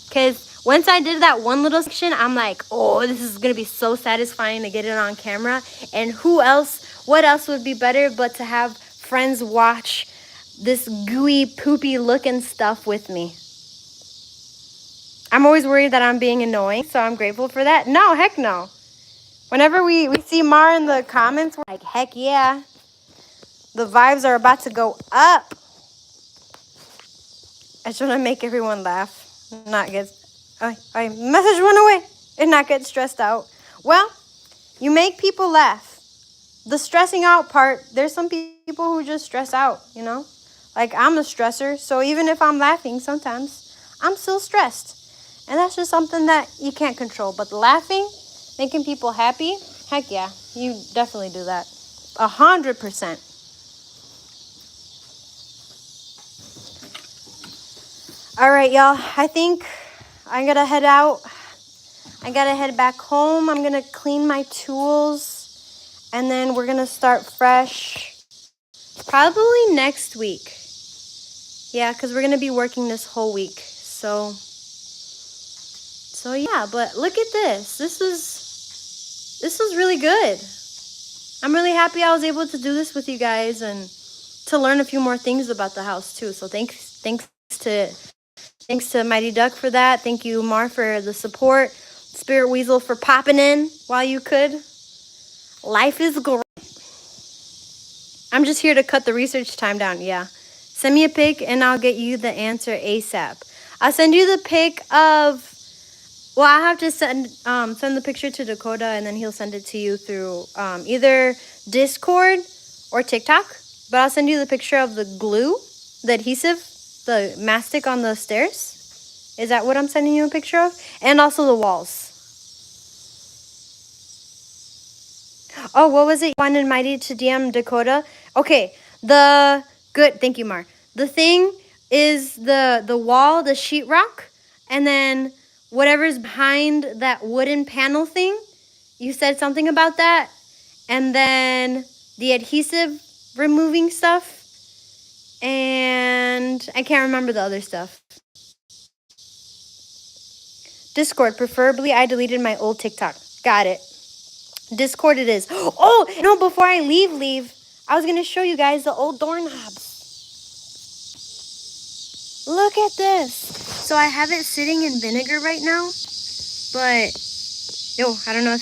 Because once I did that one little section, I'm like, oh, this is going to be so satisfying to get it on camera. And what else would be better but to have friends watch this gooey, poopy looking stuff with me? I'm always worried that I'm being annoying, so I'm grateful for that. No, heck no. Whenever we see Mar in the comments, we're like, heck yeah. The vibes are about to go up. I just want to make everyone laugh, not get... I message went away and not get stressed out. Well, you make people laugh. The stressing out part, there's some people who just stress out, you know? Like, I'm a stressor, so even if I'm laughing sometimes, I'm still stressed. And that's just something that you can't control. But laughing, making people happy, heck yeah, you definitely do that. 100%. All right, y'all, I think I'm gonna head out. I gotta head back home. I'm gonna clean my tools, and then we're gonna start fresh probably next week. Yeah, because we're gonna be working this whole week. So yeah, but look at this. This was really good. I'm really happy I was able to do this with you guys and to learn a few more things about the house too. So thanks to Mighty Duck for that. Thank you, Mar, for the support. Spirit Weasel for popping in while you could. Life is great. I'm just here to cut the research time down. Yeah. Send me a pic and I'll get you the answer ASAP. I'll send you the pic of... Well, I have to send the picture to Dakota, and then he'll send it to you through either Discord or TikTok. But I'll send you the picture of the glue, the adhesive, the mastic on the stairs. Is that what I'm sending you a picture of? And also the walls. Oh, what was it? You wanted Mighty to DM Dakota? Okay, thank you, Mar. The thing is the wall, the sheetrock, and then whatever's behind that wooden panel thing. You said something about that. And then the adhesive removing stuff. And I can't remember the other stuff. Discord, preferably. I deleted my old TikTok. Got it. Discord it is. Oh, no, before I leave, I was going to show you guys the old doorknobs. Look at this. So I have it sitting in vinegar right now, but I don't know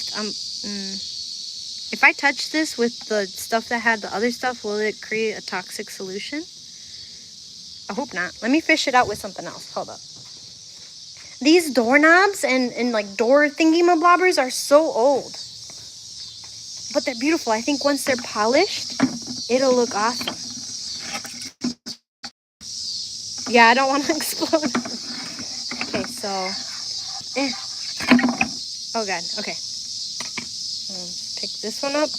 if I touch this with the stuff that had the other stuff, will it create a toxic solution? I hope not. Let me fish it out with something else. Hold up. These doorknobs and like door thingy-mablobbers are so old. But they're beautiful. I think once they're polished, it'll look awesome. Yeah, I don't want to explode. Okay, so... Oh, God. Okay. Pick this one up.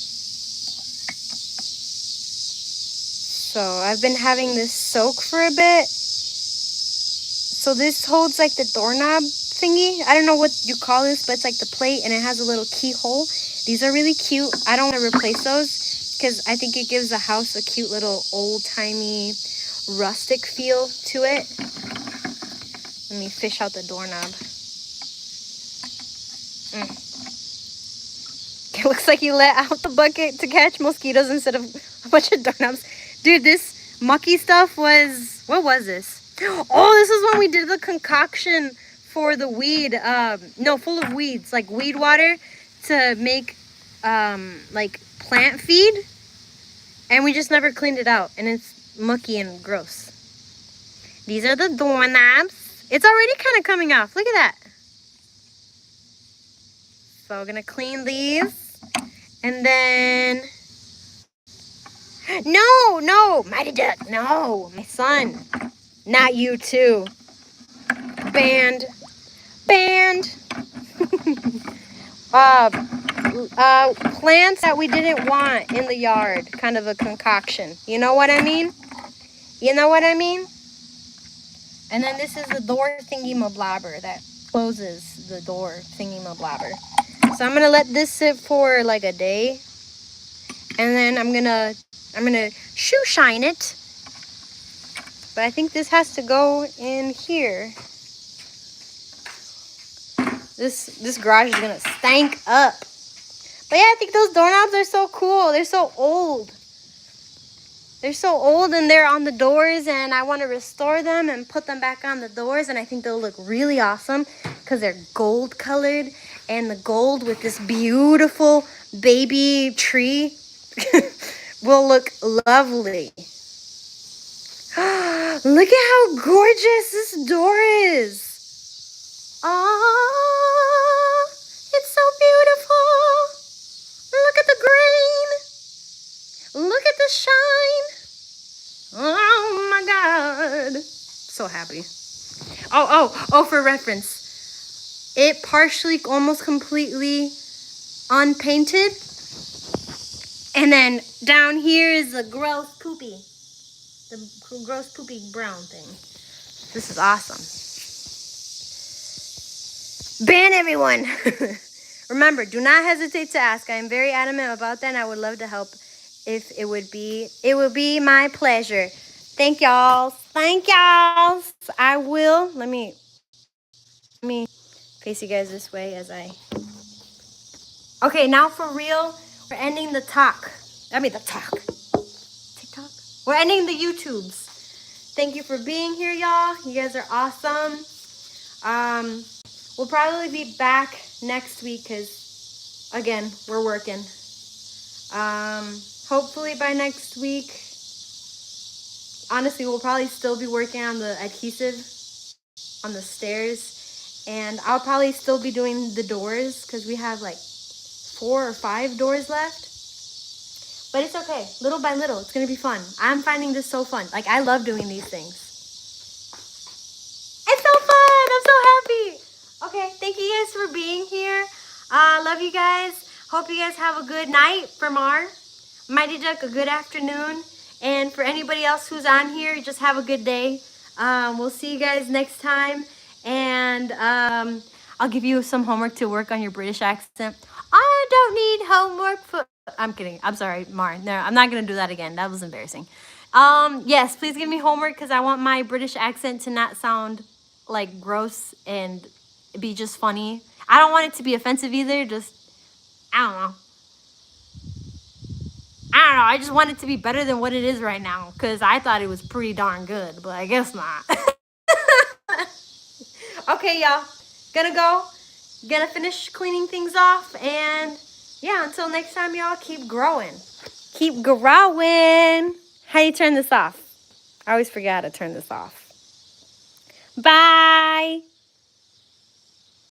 So I've been having this soak for a bit. So this holds like the doorknob thingy. I don't know what you call this, but it's like the plate and it has a little keyhole. These are really cute. I don't want to replace those because I think it gives the house a cute little old-timey rustic feel to it. Let me fish out the doorknob. It looks like you let out the bucket to catch mosquitoes instead of a bunch of doorknobs. Dude, this mucky stuff was... What was this? Oh, this is when we did the concoction for the weed. No, full of weeds. Like weed water to make like plant feed. And we just never cleaned it out. And it's mucky and gross. These are the doorknobs. It's already kind of coming off. Look at that. So we're gonna clean these, and then no, Mighty Duck, no, my son, not you too. Banned. Plants that we didn't want in the yard, kind of a concoction. You know what I mean? You know what I mean? And then this is the door thingy-mablobber that closes the door thingy-mablobber. So I'm gonna let this sit for like a day, and then I'm gonna shoe shine it. But I think this has to go in here. This garage is gonna stank up. But yeah, I think those doorknobs are so cool. They're so old. They're so old and they're on the doors, and I want to restore them and put them back on the doors, and I think they'll look really awesome because they're gold colored, and the gold with this beautiful baby tree will look lovely. Look at how gorgeous this door is. Oh, it's so beautiful. Look at the grain. Look at the shine. Oh my God. So happy. Oh, for reference. It partially, almost completely unpainted. And then down here is the gross poopy. The gross poopy brown thing. This is awesome. Ban everyone. Remember, do not hesitate to ask. I am very adamant about that, and I would love to help if it would be my pleasure. Thank y'all. I will. Let me face you guys this way as I... Okay, now for real, we're ending the talk. TikTok. We're ending the YouTubes. Thank you for being here, y'all. You guys are awesome. We'll probably be back next week because, again, we're working. Hopefully by next week, honestly, we'll probably still be working on the adhesive on the stairs. And I'll probably still be doing the doors because we have like 4 or 5 doors left. But it's okay. Little by little, it's going to be fun. I'm finding this so fun. Like, I love doing these things. It's so fun. I'm so happy. Okay, thank you guys for being here. Love you guys. Hope you guys have a good night for Mar. Mighty Duck, a good afternoon. And for anybody else who's on here, just have a good day. We'll see you guys next time. And I'll give you some homework to work on your British accent. I don't need homework for... I'm kidding. I'm sorry, Mar. No, I'm not going to do that again. That was embarrassing. Yes, please give me homework because I want my British accent to not sound like gross and be just funny. I don't want it to be offensive either. Just, I don't know. I just want it to be better than what it is right now because I thought it was pretty darn good, but I guess not. Okay, y'all. Gonna finish cleaning things off, and yeah, until next time, y'all, keep growing. Keep growing. How do you turn this off? I always forget how to turn this off. Bye.